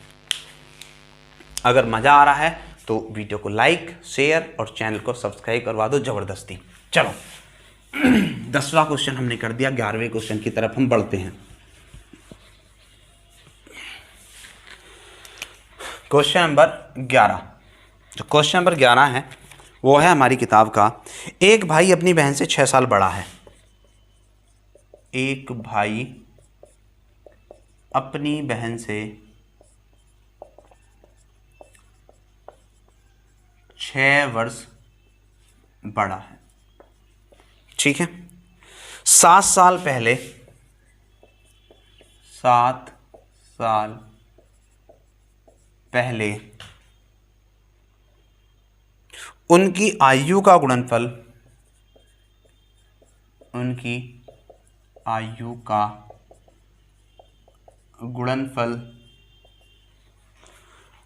Speaker 1: अगर मज़ा आ रहा है तो वीडियो को लाइक शेयर और चैनल को सब्सक्राइब करवा दो ज़बरदस्ती। चलो 10वां क्वेश्चन हमने कर दिया, 11वें क्वेश्चन की तरफ हम बढ़ते हैं। क्वेश्चन नंबर 11, जो क्वेश्चन नंबर 11 है वो है हमारी किताब का, एक भाई अपनी बहन से 6 साल बड़ा है। एक भाई अपनी बहन से 6 वर्ष बड़ा है। ठीक है, 7 साल पहले उनकी आयु का गुणनफल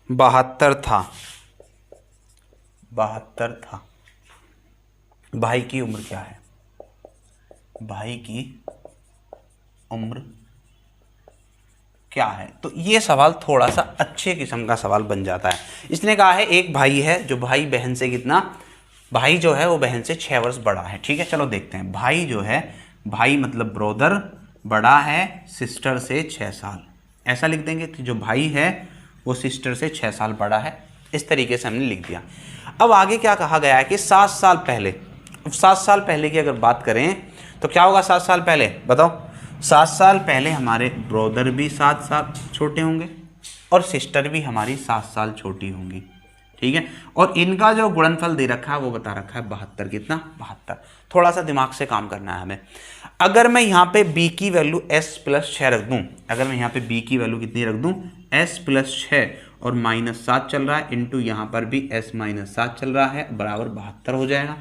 Speaker 1: 72 था। भाई की उम्र क्या है, तो ये सवाल थोड़ा सा अच्छे किस्म का सवाल बन जाता है। इसने कहा है एक भाई है जो भाई बहन से भाई जो है वो बहन से 6 वर्ष बड़ा है। ठीक है, चलो देखते हैं। भाई मतलब ब्रदर बड़ा है सिस्टर से 6 साल, ऐसा लिख देंगे कि जो भाई है वो सिस्टर से 6 साल बड़ा है। इस तरीके से हमने लिख दिया। अब आगे क्या कहा गया है कि 7 साल पहले की अगर बात करें तो क्या होगा। 7 साल पहले बताओ, 7 साल पहले हमारे ब्रदर भी 7 साल छोटे होंगे और सिस्टर भी हमारी 7 साल छोटी होंगी। ठीक है, और इनका जो गुणनफल दे रखा है वो बता रखा है 72। कितना, 72। थोड़ा सा दिमाग से काम करना है हमें। अगर मैं यहाँ पे b की वैल्यू s + 6 रख दूँ, अगर मैं यहाँ पे b की वैल्यू कितनी रख दूँ, s + 6 और -7 चल रहा है, इंटू यहाँ पर भी s - 7 चल रहा है, बराबर 72 हो जाएगा।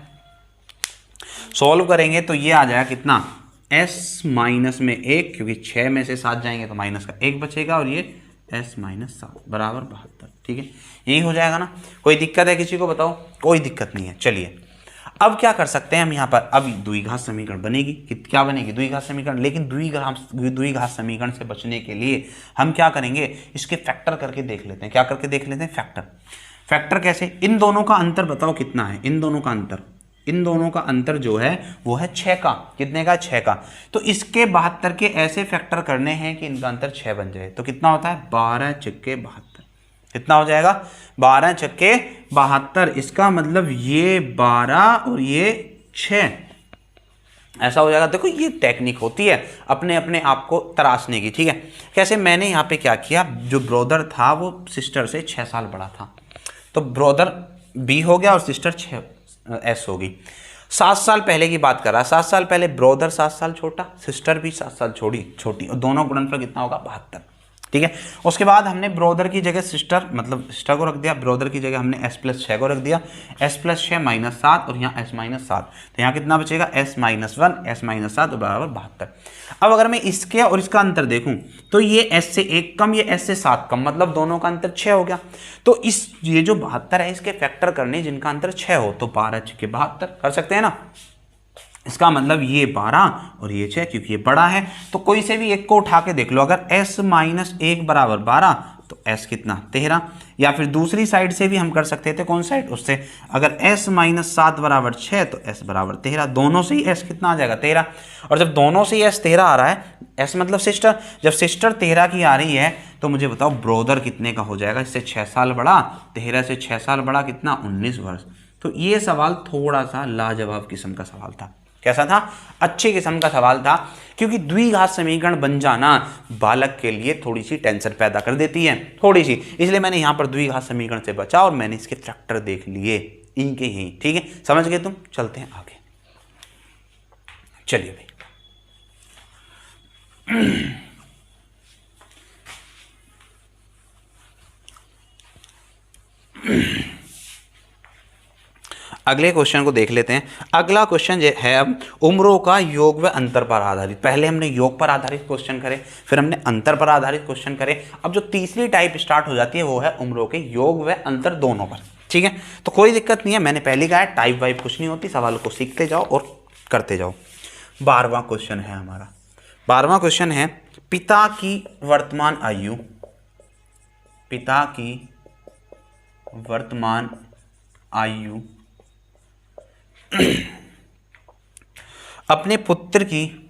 Speaker 1: सॉल्व करेंगे तो ये आ जाएगा कितना, s माइनस में 1, क्योंकि 6 में से 7 जाएंगे तो माइनस का 1 बचेगा, और ये s - 7 बराबर 72। ठीक है, यही हो जाएगा ना। कोई दिक्कत है किसी को, बताओ। कोई दिक्कत नहीं है। चलिए अब क्या कर सकते हैं हम यहाँ पर, अब द्विघात समीकरण बनेगी। क्या बनेगी, द्विघात समीकरण। लेकिन द्विघात समीकरण से बचने के लिए हम क्या करेंगे, इसके फैक्टर करके देख लेते हैं। क्या करके देख लेते हैं, फैक्टर कैसे। इन दोनों का अंतर बताओ कितना है, इन दोनों का अंतर जो है वो है 6 का। कितने का, 6 का। तो इसके 72 के ऐसे फैक्टर करने हैं कि इनका अंतर 6 बन जाए। तो कितना होता है, 12 × 72। कितना हो जाएगा, 12 × 72। इसका मतलब ये 12 और ये 6, ऐसा हो जाएगा। देखो ये टेक्निक होती है अपने आप को तराशने की। ठीक है, कैसे, मैंने यहाँ पे क्या किया, जो ब्रदर था वो सिस्टर से 6 साल बड़ा था, तो ब्रदर B हो गया और सिस्टर 6 S होगी। 7 साल पहले की बात कर रहा है, 7 साल पहले ब्रदर 7 साल छोटा, सिस्टर भी 7 साल छोटी और दोनों गुणनफल कितना होगा 72। ठीक है, उसके बाद हमने ब्रदर की जगह सिस्टर मतलब सिस्टर को रख दिया, ब्रदर की जगह हमने s+6 को रख दिया, s+6 -7 और यहाँ s-7, तो यहाँ कितना बचेगा s-1 s-7 और बराबर 72। अब अगर मैं इसके और इसका अंतर देखूं तो ये s से 1 कम, ये s से 7 कम, मतलब दोनों का अंतर 6 हो गया। तो इस ये जो 72 है इसके फैक्टर करने जिनका अंतर 6 हो तो 12 के 72 कर सकते हैं ना। इसका मतलब ये 12 और ये 6, क्योंकि ये बड़ा है तो कोई से भी एक को उठा के देख लो, अगर s-1 बराबर 12 तो s कितना 13, या फिर दूसरी साइड से भी हम कर सकते थे, कौन साइड उससे, अगर s-7 बराबर 6 तो s बराबर 13, दोनों से ही s कितना आ जाएगा 13। और जब दोनों से ही s 13 आ रहा है, s मतलब सिस्टर, जब सिस्टर 13 की आ रही है तो मुझे बताओ ब्रदर कितने का हो जाएगा, इससे 6 साल बड़ा, 13 से 6 साल बड़ा कितना 19 वर्ष। तो ये सवाल थोड़ा सा लाजवाब किस्म का सवाल था। कैसा था, अच्छे किस्म का सवाल था, क्योंकि द्विघात समीकरण बन जाना बालक के लिए थोड़ी सी टेंशन पैदा कर देती है, थोड़ी सी, इसलिए मैंने यहाँ पर द्विघात समीकरण से बचा और मैंने इसके फैक्टर देख लिए इनके ही। ठीक है, समझ गए तुम, चलते हैं आगे। चलिए भाई अगले क्वेश्चन को देख लेते हैं। अगला क्वेश्चन है अब उम्रों का योग व अंतर पर आधारित। पहले हमने योग पर आधारित क्वेश्चन करे, फिर हमने अंतर पर आधारित क्वेश्चन करे। अब जो तीसरी टाइप स्टार्ट हो जाती है वो है उम्रों के योग व अंतर दोनों पर। ठीक है, तो कोई दिक्कत नहीं है, मैंने पहले कहा है टाइप वाइप कुछ नहीं होती, सवालों को सीखते जाओ और करते जाओ। 12वां क्वेश्चन है हमारा। 12वां क्वेश्चन है पिता की वर्तमान आयु, पिता की वर्तमान आयु अपने पुत्र की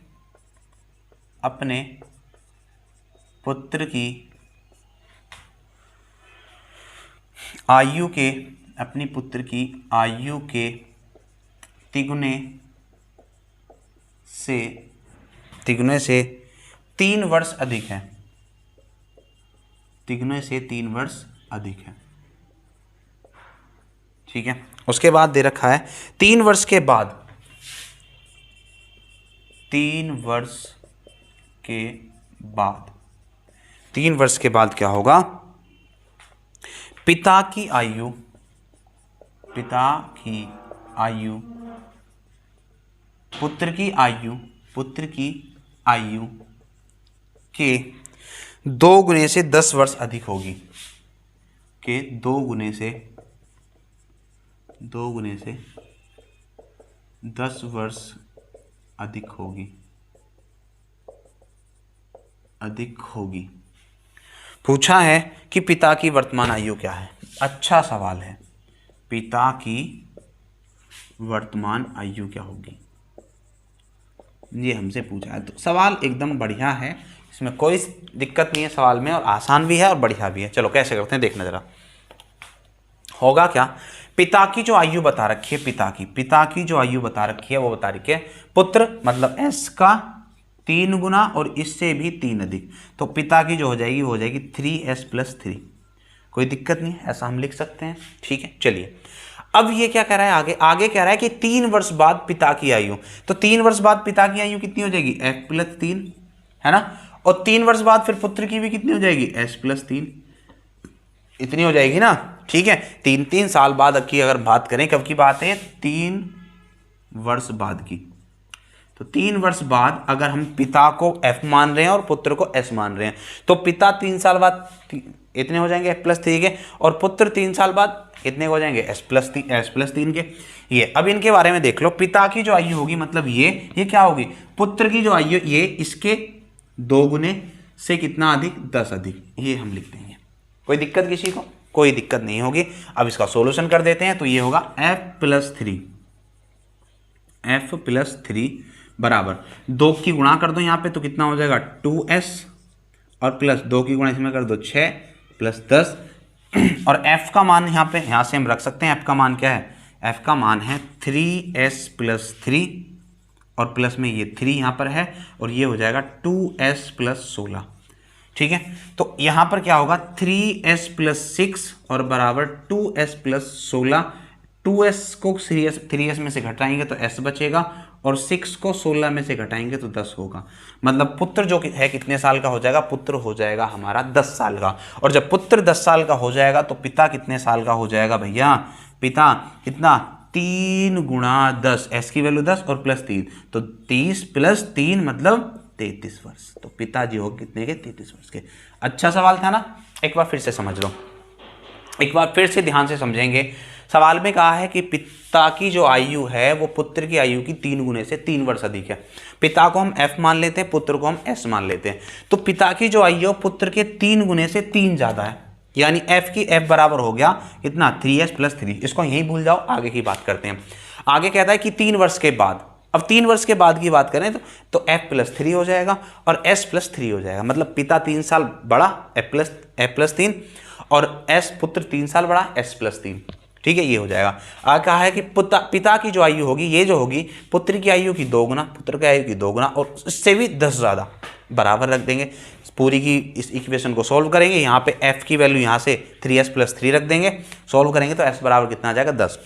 Speaker 1: आयु के अपनी पुत्र की आयु के तिगुने से 3 वर्ष अधिक है, तिगुने से 3 वर्ष अधिक है। ठीक है, उसके बाद दे रखा है 3 वर्ष के बाद, 3 वर्ष के बाद क्या होगा, पिता की आयु पुत्र की आयु के 2 गुने से 10 वर्ष अधिक होगी, के 2 गुने से 10 वर्ष अधिक होगी। पूछा है कि पिता की वर्तमान आयु क्या है। अच्छा सवाल है, पिता की वर्तमान आयु क्या होगी, ये हमसे पूछा है। तो सवाल एकदम बढ़िया है, इसमें कोई दिक्कत नहीं है सवाल में, और आसान भी है और बढ़िया भी है। चलो कैसे करते हैं देखना जरा। होगा क्या, पिता की जो आयु बता रखी है, पिता की जो आयु बता रखी है वो बता रखी है पुत्र मतलब s का 3 गुना और इससे भी 3 अधिक, तो पिता की जो हो जाएगी वो हो जाएगी 3s+3। कोई दिक्कत नहीं, ऐसा हम लिख सकते हैं। ठीक है, चलिए अब ये क्या कह रहा है, आगे कह रहा है कि 3 वर्ष बाद पिता की आयु, तो 3 वर्ष बाद पिता की आयु कितनी हो जाएगी f+3, है ना, और 3 वर्ष बाद फिर पुत्र की भी कितनी हो जाएगी s+3, इतनी हो जाएगी ना। ठीक है, 3 साल बाद की अगर बात करें, कब की बात है, 3 वर्ष बाद की, तो 3 वर्ष बाद अगर हम पिता को f मान रहे हैं और पुत्र को s मान रहे हैं, तो पिता 3 साल बाद इतने हो जाएंगे f+3 के, और पुत्र 3 साल बाद कितने हो जाएंगे s+3 के। ये अब इनके बारे में देख लो, पिता की जो आयु होगी मतलब ये क्या होगी, पुत्र की जो आयु ये इसके 2 गुने से कितना अधिक 10 अधिक, ये हम लिख देंगे। कोई दिक्कत किसी को, कोई दिक्कत नहीं होगी। अब इसका सॉल्यूशन कर देते हैं, तो ये होगा f+3 बराबर 2 की गुणा कर दो यहाँ पे, तो कितना हो जाएगा 2s, और प्लस 2 की गुणा इसमें कर दो 6 + 10, और f का मान यहाँ से हम रख सकते हैं। f का मान क्या है, f का मान है 3s+3, और प्लस में ये 3 यहाँ पर है, और ये हो जाएगा 2s+16। ठीक है, तो यहाँ पर क्या होगा 3s+6 और बराबर 2s+16 2s को 3s में से घटाएंगे तो s बचेगा, और 6 को 16 में से घटाएंगे तो 10 होगा। मतलब पुत्र जो है कितने साल का हो जाएगा? पुत्र हो जाएगा हमारा 10 साल का। और जब पुत्र 10 साल का हो जाएगा तो पिता कितने साल का हो जाएगा भैया? पिता कितना? 3 गुणा 10, s की वैल्यू 10 और प्लस 3, तो 30 प्लस 3 मतलब 33 वर्ष। तो पिताजी हो कितने के? 33 वर्ष के। अच्छा सवाल था ना? एक बार फिर से समझ लो, एक बार फिर से ध्यान से समझेंगे। सवाल में कहा है कि पिता की जो आयु है वो पुत्र की आयु की 3 गुने से 3 वर्ष अधिक है। पिता को हम f मान लेते हैं, पुत्र को हम s मान लेते हैं। तो पिता की जो आयु पुत्र के 3 गुने से 3 ज्यादा है, यानी f की f बराबर हो गया कितना? 3s plus 3। इसको यहीं भूल जाओ, आगे की बात करते हैं। आगे कहता है कि 3 वर्ष के बाद, अब 3 वर्ष के बाद की बात करें तो f प्लस 3 हो जाएगा और s प्लस 3 हो जाएगा। मतलब पिता 3 साल बड़ा, f प्लस 3, और s पुत्र 3 साल बड़ा, s प्लस 3। ठीक है, ये हो जाएगा। आगे कहा है कि पिता की जो आयु होगी, ये जो होगी पुत्र की आयु की 2 गुना, पुत्र की आयु की 2 गुना, और इससे भी 10 ज़्यादा, बराबर रख देंगे। पूरी की इस इक्वेशन को सॉल्व करेंगे। यहाँ पे f की वैल्यू यहाँ से 3s प्लस 3 रख देंगे, सॉल्व करेंगे तो s बराबर कितना आ जाएगा? 10।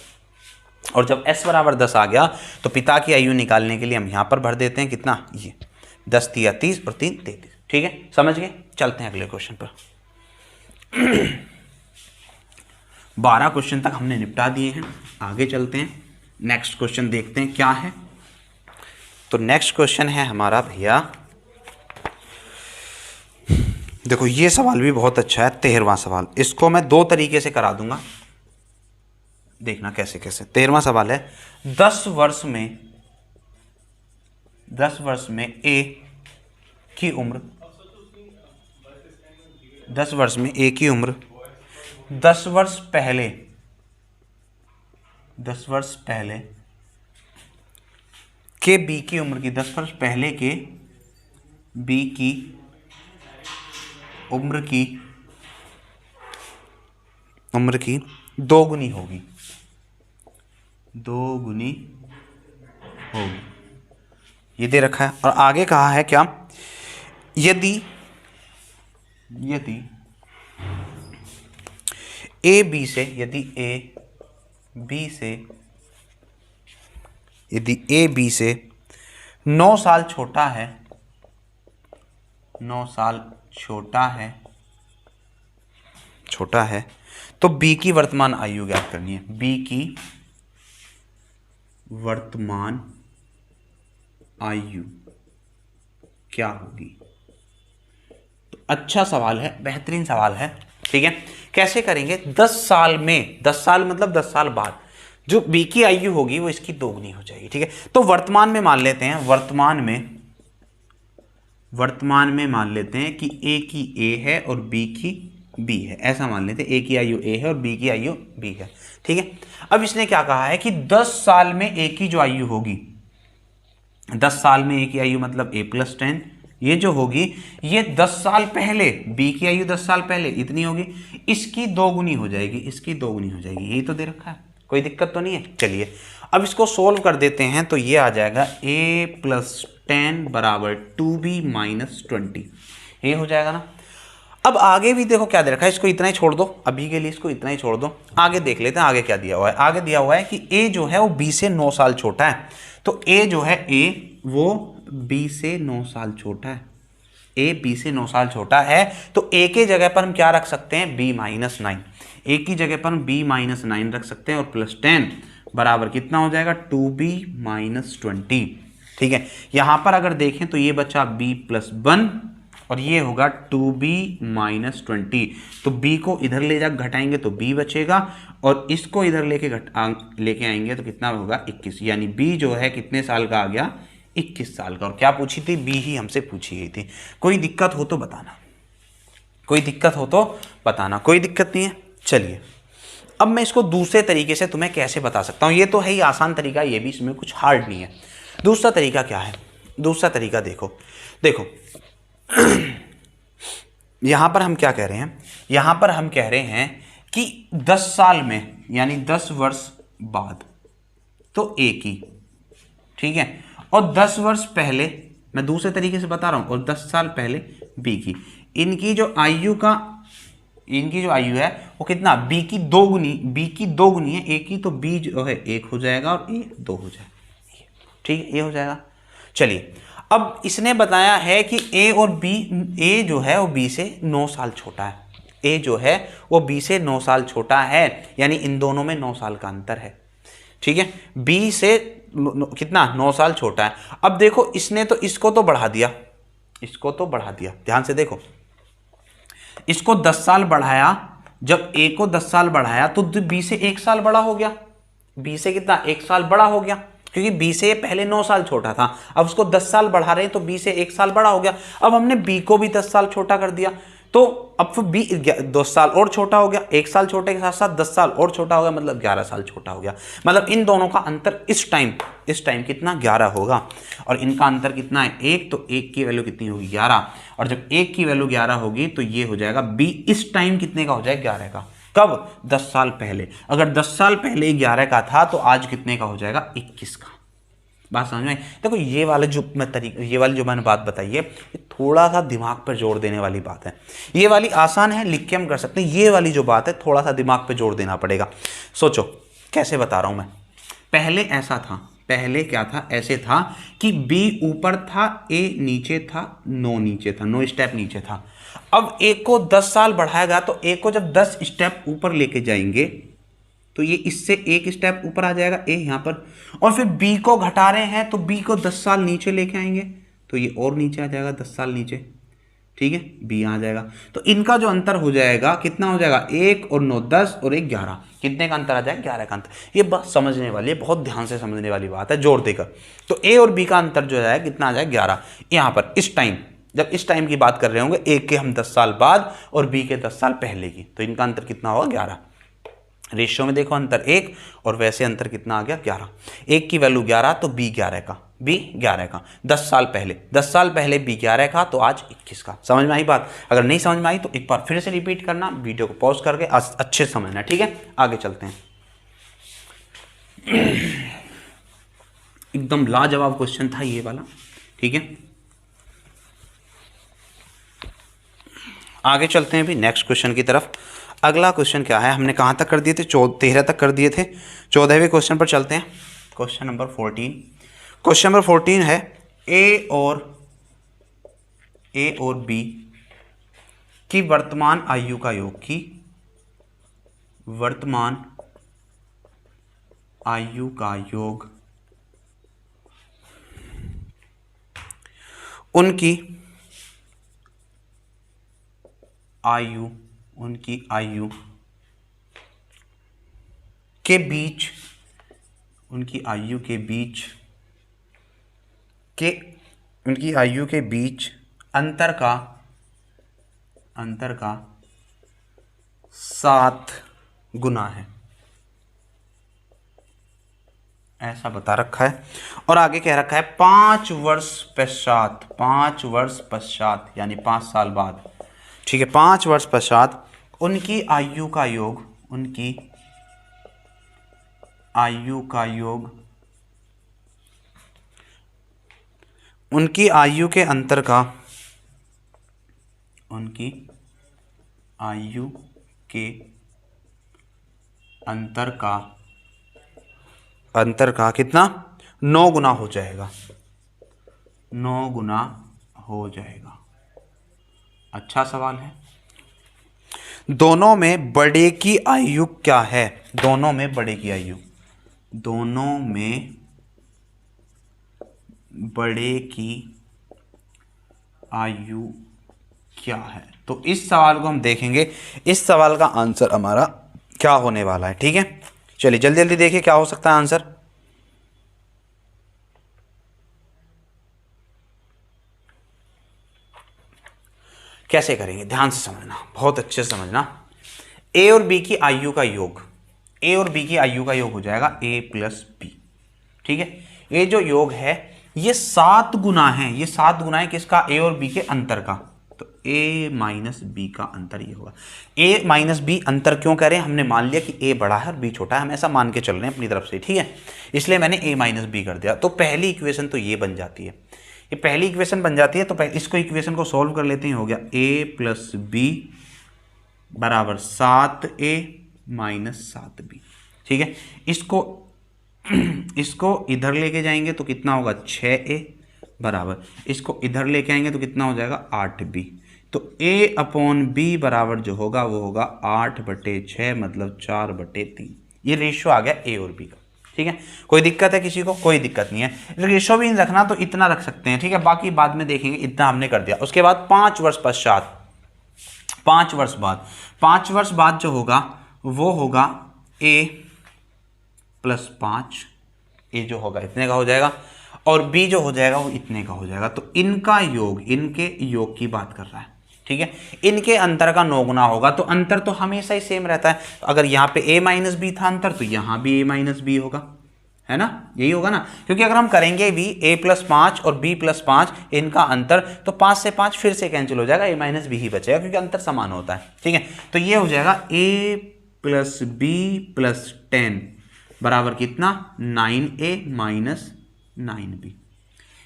Speaker 1: और जब s बराबर 10 आ गया तो पिता की आयु निकालने के लिए हम यहाँ पर भर देते हैं कितना? ये 10 तिया 30 और 3 33। ठीक है, समझ गए? चलते हैं अगले क्वेश्चन पर। 12 क्वेश्चन तक हमने निपटा दिए हैं, आगे चलते हैं। नेक्स्ट क्वेश्चन देखते हैं क्या है। तो नेक्स्ट क्वेश्चन है हमारा भैया, देखो ये सवाल भी बहुत अच्छा है, 13वां सवाल। इसको मैं 2 तरीके से करा दूंगा, देखना कैसे कैसे। 13वां सवाल है, 10 वर्ष में ए की उम्र, 10 वर्ष में ए की उम्र 10 वर्ष पहले के बी की उम्र की, 10 वर्ष पहले के बी की उम्र की 2 गुनी होगी, 2 गुनी होगी, ये दे रखा है। और आगे कहा है क्या? यदि ए बी से, यदि ए बी से 9 साल छोटा है, 9 साल छोटा है, तो बी की वर्तमान आयु ज्ञात करनी है। बी की वर्तमान आयु क्या होगी? तो अच्छा सवाल है, बेहतरीन सवाल है। ठीक है, कैसे करेंगे? 10 साल में, 10 साल मतलब 10 साल बाद जो बी की आयु होगी वो इसकी 2 गुनी हो जाएगी। ठीक है, तो वर्तमान में मान लेते हैं, वर्तमान में मान लेते हैं कि ए की ए है और बी की बी है, ऐसा मान लेते हैं। ए की आयु ए है और बी की आयु बी है। ठीक है, अब इसने क्या कहा है कि 10 साल में ए की जो आयु होगी, 10 साल में ए की आयु मतलब a प्लस 10, ये जो होगी ये 10 साल पहले, बी की आयु 10 साल पहले इतनी होगी, इसकी 2 गुनी हो जाएगी, इसकी 2 गुनी हो जाएगी। यही तो दे रखा है, कोई दिक्कत तो नहीं है। चलिए अब इसको सोल्व कर देते हैं, तो ये आ जाएगा a प्लस 10 बराबर 2b माइनस 20, ये हो जाएगा ना। अब आगे भी देखो क्या दे रखा है, इसको इतना ही छोड़ दो, अभी के लिए इसको इतना ही छोड़ दो, आगे देख लेते हैं आगे क्या दिया हुआ है। आगे दिया हुआ है कि a जो है वो b से 9 साल छोटा है, तो a जो है a वो b से 9 साल छोटा है, a b से 9 साल छोटा है, तो a के जगह पर हम क्या रख सकते हैं? b माइनस 9, a की जगह पर हम b माइनस 9 रख सकते हैं, और प्लस 10 बराबर कितना हो जाएगा? 2b minus 20। ठीक है, यहां पर अगर देखें तो ये बचा b प्लस 1 और ये होगा 2b माइनस 20। तो b को इधर ले जा घटाएंगे तो b बचेगा, और इसको इधर लेके आएंगे तो कितना होगा? 21। यानी b जो है कितने साल का आ गया? 21 साल का। और क्या पूछी थी? b ही हमसे पूछी गई थी। कोई दिक्कत हो तो बताना, कोई दिक्कत हो तो बताना, कोई दिक्कत नहीं है। चलिए अब मैं इसको दूसरे तरीके से तुम्हें कैसे बता सकता हूँ। ये तो है ही आसान तरीका, ये भी इसमें कुछ हार्ड नहीं है। दूसरा तरीका क्या है? दूसरा तरीका देखो यहां पर हम क्या कह रहे हैं? यहां पर हम कह रहे हैं कि 10 साल में, यानी 10 वर्ष बाद तो ए की, ठीक है, और 10 वर्ष पहले, मैं दूसरे तरीके से बता रहा हूं, और 10 साल पहले बी की, इनकी जो आयु का इनकी जो आयु है वो कितना, बी की दो गुनी है ए की, तो बी जो है 1 हो जाएगा और ए 2 हो जाएगा। ठीक है, ये हो जाएगा। चलिए, अब इसने बताया है कि ए और बी, ए जो है वो बी से 9 साल छोटा है, ए जो है वो बी से 9 साल छोटा है, यानी इन दोनों में 9 साल का अंतर है। ठीक है, बी से कितना, 9 साल छोटा है। अब देखो, इसने तो इसको तो बढ़ा दिया, इसको तो बढ़ा दिया, ध्यान से देखो, इसको 10 साल बढ़ाया, जब ए को 10 साल बढ़ाया तो बी से 1 साल बड़ा हो गया, बी से कितना, 1 साल बड़ा हो गया, क्योंकि बी से पहले 9 साल छोटा था, अब उसको 10 साल बढ़ा रहे हैं तो बी से 1 साल बड़ा हो गया। अब हमने बी को भी 10 साल छोटा कर दिया, तो अब फिर बी 10 साल और छोटा हो गया, 1 साल छोटे के साथ साथ 10 साल और छोटा हो गया, मतलब 11 साल छोटा हो गया। मतलब इन दोनों का अंतर इस टाइम कितना, 11 होगा, और इनका अंतर कितना है, 1, तो 1 की वैल्यू कितनी होगी, 11, और जब 1 की वैल्यू 11 होगी तो ये हो जाएगा बी इस टाइम कितने का हो जाएगा, 11 का। कब, 10 साल पहले। अगर 10 साल पहले 11 का था तो आज कितने का हो जाएगा, 21 का। बात समझ में आई? देखो, ये वाले जो मैंने बात बताई है, ये थोड़ा सा दिमाग पर जोर देने वाली बात है। ये वाली आसान है, लिख के हम कर सकते हैं, ये वाली जो बात है थोड़ा सा दिमाग पे जोर देना पड़ेगा। सोचो कैसे बता रहा हूं मैं। पहले ऐसा था, पहले क्या था, ऐसे था कि बी ऊपर था, ए नीचे था, 9 स्टेप नीचे था। अब ए को 10 साल बढ़ाया गया, तो ए को जब 10 स्टेप ऊपर लेके जाएंगे तो ये इससे 1 स्टेप ऊपर आ जाएगा, ए यहां पर, और फिर बी को घटा रहे हैं तो बी को 10 साल नीचे लेके आएंगे तो ये और नीचे आ जाएगा, 10 साल नीचे। ठीक है, बी आ जाएगा, तो इनका जो अंतर हो जाएगा कितना हो जाएगा, 1 और 9 10 और 1 11, कितने का अंतर आ जाएगा, 11 का अंतर। ये बात समझने वाली है, बहुत ध्यान से समझने वाली बात है, जोर देकर। तो ए और बी का अंतर जो है कितना आ जाएगा, 11। यहाँ पर इस टाइम, जब इस टाइम की बात कर रहे होंगे, ए के हम 10 साल बाद और बी के 10 साल पहले की, तो इनका अंतर कितना होगा, 11। रेशियो में देखो अंतर 1, और वैसे अंतर कितना आ गया, 11। 1 की वैल्यू 11, तो बी 11 का, बी 11 का। 10 साल पहले बी 11 का, तो आज 21 का। समझ में आई बात? अगर नहीं समझ में आई तो एक बार फिर से रिपीट करना, वीडियो को पॉज करके अच्छे से समझना। ठीक है, आगे चलते हैं। एकदम लाजवाब क्वेश्चन था ये वाला। ठीक है, आगे चलते हैं भी नेक्स्ट क्वेश्चन की तरफ। अगला क्वेश्चन क्या है, हमने कहाँ तक कर दिए थे, 13 तक कर दिए थे। 14वें क्वेश्चन पर चलते हैं। क्वेश्चन नंबर 14, क्वेश्चन नंबर 14 है, ए और बी की वर्तमान आयु का योग, की वर्तमान आयु का योग उनकी आयु के बीच, उनकी आयु के बीच अंतर का 7 गुना है, ऐसा बता रखा है। और आगे कह रखा है 5 वर्ष पश्चात, यानी 5 साल बाद। ठीक है, 5 वर्ष पश्चात उनकी आयु का योग, उनकी आयु के अंतर का, अंतर का कितना, 9 गुना हो जाएगा, 9 गुना हो जाएगा। अच्छा सवाल है। दोनों में बड़े की आयु क्या है, दोनों में बड़े की आयु क्या है। तो इस सवाल को हम देखेंगे, इस सवाल का आंसर हमारा क्या होने वाला है। ठीक है, चलिए जल्दी जल्दी देखिए क्या हो सकता है आंसर। कैसे करेंगे, ध्यान से समझना, बहुत अच्छे से समझना। ए और बी की आयु का योग, हो जाएगा a प्लस बी। ठीक है, ये जो योग है ये 7 गुना है, किसका, ए और बी के अंतर का। तो a माइनस बी का अंतर ये होगा। a माइनस बी अंतर क्यों कह रहे हैं, हमने मान लिया कि a बड़ा है और b छोटा है, हम ऐसा मान के चल रहे हैं अपनी तरफ से। ठीक है, इसलिए मैंने a माइनस बी कर दिया। तो पहली इक्वेशन तो ये बन जाती है, ये पहली इक्वेशन बन जाती है। तो इसको इक्वेशन को सॉल्व कर लेते हैं, हो गया a प्लस बी बराबर 7a माइनस 7b। ठीक है, इसको इधर लेके जाएंगे तो कितना होगा 6a बराबर, इसको इधर लेके आएंगे तो कितना हो जाएगा 8b। तो a अपॉन b बराबर जो होगा वो होगा 8/6 मतलब 4/3। ये रेशियो आ गया a और b का। ठीक है, कोई दिक्कत है किसी को? कोई दिक्कत नहीं है। रेशियो भी नहीं रखना तो इतना रख सकते हैं। ठीक है, बाकी बाद में देखेंगे। इतना हमने कर दिया। उसके बाद 5 वर्ष पश्चात, 5 वर्ष बाद, 5 वर्ष बाद जो होगा वो होगा a प्लस 5, ए जो होगा इतने का हो जाएगा और बी जो हो जाएगा वो इतने का हो जाएगा। तो इनका योग, इनके योग की बात कर रहा है। ठीक है, इनके अंतर का नौ गुना होगा। तो अंतर तो हमेशा ही सेम रहता है। तो अगर यहाँ पे a माइनस बी था अंतर, तो यहाँ भी a माइनस बी होगा, है ना? यही होगा ना, क्योंकि अगर हम करेंगे भी a प्लस 5 और b प्लस 5 इनका अंतर, तो 5 से 5 फिर से कैंसिल हो जाएगा, a माइनस बी ही बचेगा क्योंकि अंतर समान होता है। ठीक है, तो ये हो जाएगा a प्लस बी प्लस 10 बराबर कितना 9a माइनस 9b।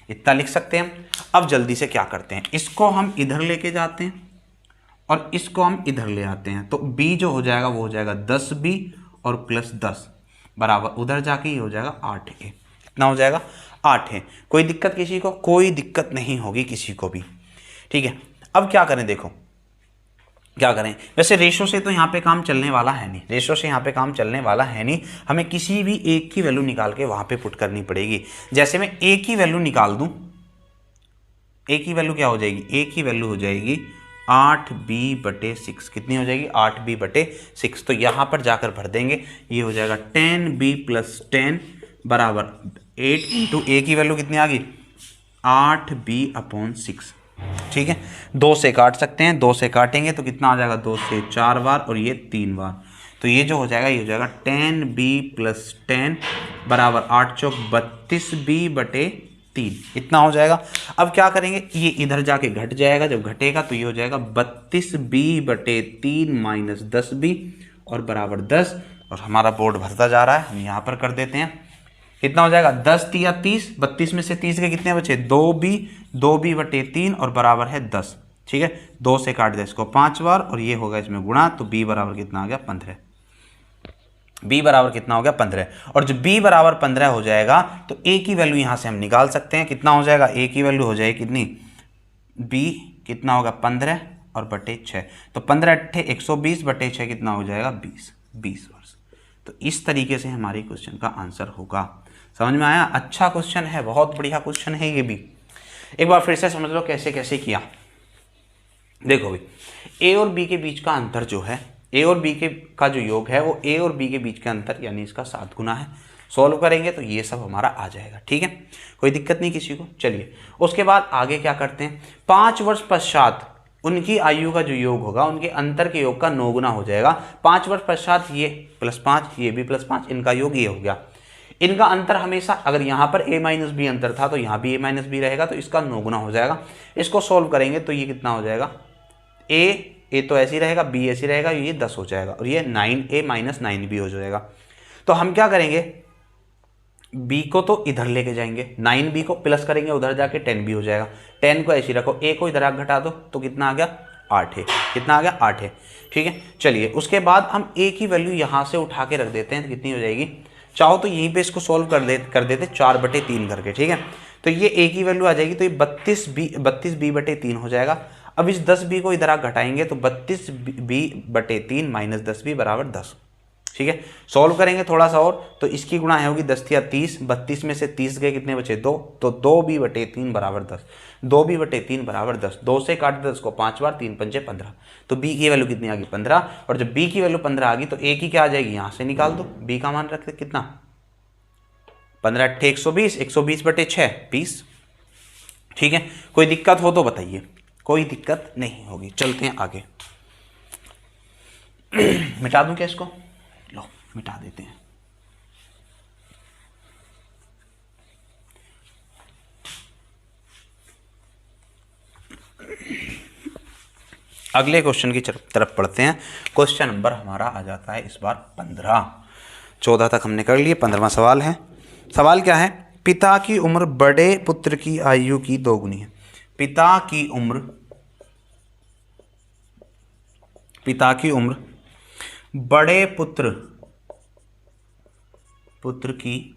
Speaker 1: इतना लिख सकते हैं हम। अब जल्दी से क्या करते हैं, इसको हम इधर लेके जाते हैं और इसको हम इधर ले आते हैं। तो b जो हो जाएगा वो हो जाएगा 10b और प्लस 10 बराबर उधर जाके ये हो जाएगा 8a। कितना हो जाएगा 8a। कोई दिक्कत किसी को? कोई दिक्कत नहीं होगी किसी को भी। ठीक है, अब क्या करें, देखो क्या करें। वैसे रेशो से तो यहाँ पे काम चलने वाला है नहीं, रेशो से यहाँ पे काम चलने वाला है नहीं। हमें किसी भी एक की वैल्यू निकाल के वहाँ पे पुट करनी पड़ेगी। जैसे मैं a की वैल्यू निकाल दूँ, a की वैल्यू क्या हो जाएगी? a की वैल्यू हो जाएगी 8b/6। कितनी हो जाएगी? 8b/6। तो यहाँ पर जाकर भर देंगे, ये हो जाएगा 10b प्लस 10 बराबर 8 इंटू a की वैल्यू कितनी आ गई 8b/6। ठीक है, 2 से काट सकते हैं, 2 से काटेंगे तो कितना आ जाएगा 2 से 4 बार और ये 3 बार। तो ये जो हो जाएगा ये हो जाएगा 10b प्लस 10 बराबर 8 चौक 32b/3। इतना हो जाएगा। अब क्या करेंगे, ये इधर जाके घट जाएगा, जब घटेगा तो ये हो जाएगा 32b/3 माइनस 10b और बराबर 10। और हमारा बोर्ड भरता जा रहा है, हम यहाँ पर कर देते हैं। कितना हो जाएगा 10 तिया 30, 32 में से 30 के कितने बचे 2b/3 और बराबर है 10। ठीक है, 2 से काट दे इसको 5 बार और ये होगा इसमें गुणा, तो b बराबर कितना आ गया 15। b बराबर कितना हो गया 15। और जब b बराबर 15 हो जाएगा तो a की वैल्यू यहाँ से हम निकाल सकते हैं। कितना हो जाएगा, a की वैल्यू हो जाएगी कितनी, b कितना होगा 15 और बटे 6। तो 15 × 120/6 कितना हो जाएगा 20 वर्ष। तो इस तरीके से हमारे क्वेश्चन का आंसर होगा। समझ में आया? अच्छा क्वेश्चन है, बहुत बढ़िया क्वेश्चन है ये भी। एक बार फिर से समझ लो कैसे कैसे किया। देखो भाई, a और b के बीच का अंतर जो है, a और b के का जो योग है वो a और b के बीच का अंतर यानी इसका 7 गुना है। सॉल्व करेंगे तो ये सब हमारा आ जाएगा। ठीक है, कोई दिक्कत नहीं किसी को। चलिए उसके बाद आगे क्या करते हैं, 5 वर्ष पश्चात उनकी आयु का जो योग होगा उनके अंतर के योग का 9 गुना हो जाएगा। 5 वर्ष पश्चात ये +5 ये भी +5, इनका योग ये हो गया। इनका अंतर हमेशा, अगर यहाँ पर a माइनस बी अंतर था तो यहाँ भी a माइनस बी रहेगा, तो इसका 9 गुना हो जाएगा। इसको सॉल्व करेंगे तो ये कितना हो जाएगा, a तो ऐसे ही रहेगा, b ऐसे ही रहेगा, ये 10 हो जाएगा और ये 9a माइनस 9b हो जाएगा। तो हम क्या करेंगे, b को तो इधर लेके जाएंगे, 9b को प्लस करेंगे उधर जाके 10b हो जाएगा। 10 को ऐसे ही रखो, a को इधर आगे घटा दो तो कितना आ गया 8 है। कितना आ गया 8 है। ठीक है, चलिए उसके बाद हम a की वैल्यू यहाँ से उठा के रख देते हैं, कितनी हो जाएगी, चाहो तो यहीं पे इसको सॉल्व कर देते 4/3 करके। ठीक है, तो ये a की वैल्यू आ जाएगी, तो ये 32b/3 हो जाएगा। अब इस 10b को इधर आप घटाएंगे तो 32b/3 माइनस 10b बराबर 10। ठीक है, सॉल्व करेंगे थोड़ा सा और, तो इसकी गुणा है होगी 10 या 30, 32 में से 30 गए कितने बचे 2, तो 2b/3 बराबर 10। 2b/3 बराबर 10, 2 से काट दे 10 को 5 बार, 3 पंजे 15। तो b की वैल्यू कितनी आ गई 15। और जब b की वैल्यू 15 आ गई तो a की क्या आ जाएगी, यहाँ से निकाल दो। b का मान रखते कितना, 15 × 120, 120/6 20। ठीक है, कोई दिक्कत हो तो बताइए, कोई दिक्कत नहीं होगी। चलते हैं आगे। मिटा दूं क्या इसको, लो मिटा देते हैं। अगले क्वेश्चन की तरफ पढ़ते हैं। क्वेश्चन नंबर हमारा आ जाता है इस बार 15। 14 तक हमने कर लिए, 15वां सवाल है। सवाल क्या है, पिता की उम्र बड़े पुत्र की आयु की 2 गुनी है। पिता की उम्र पिता की उम्र बड़े पुत्र की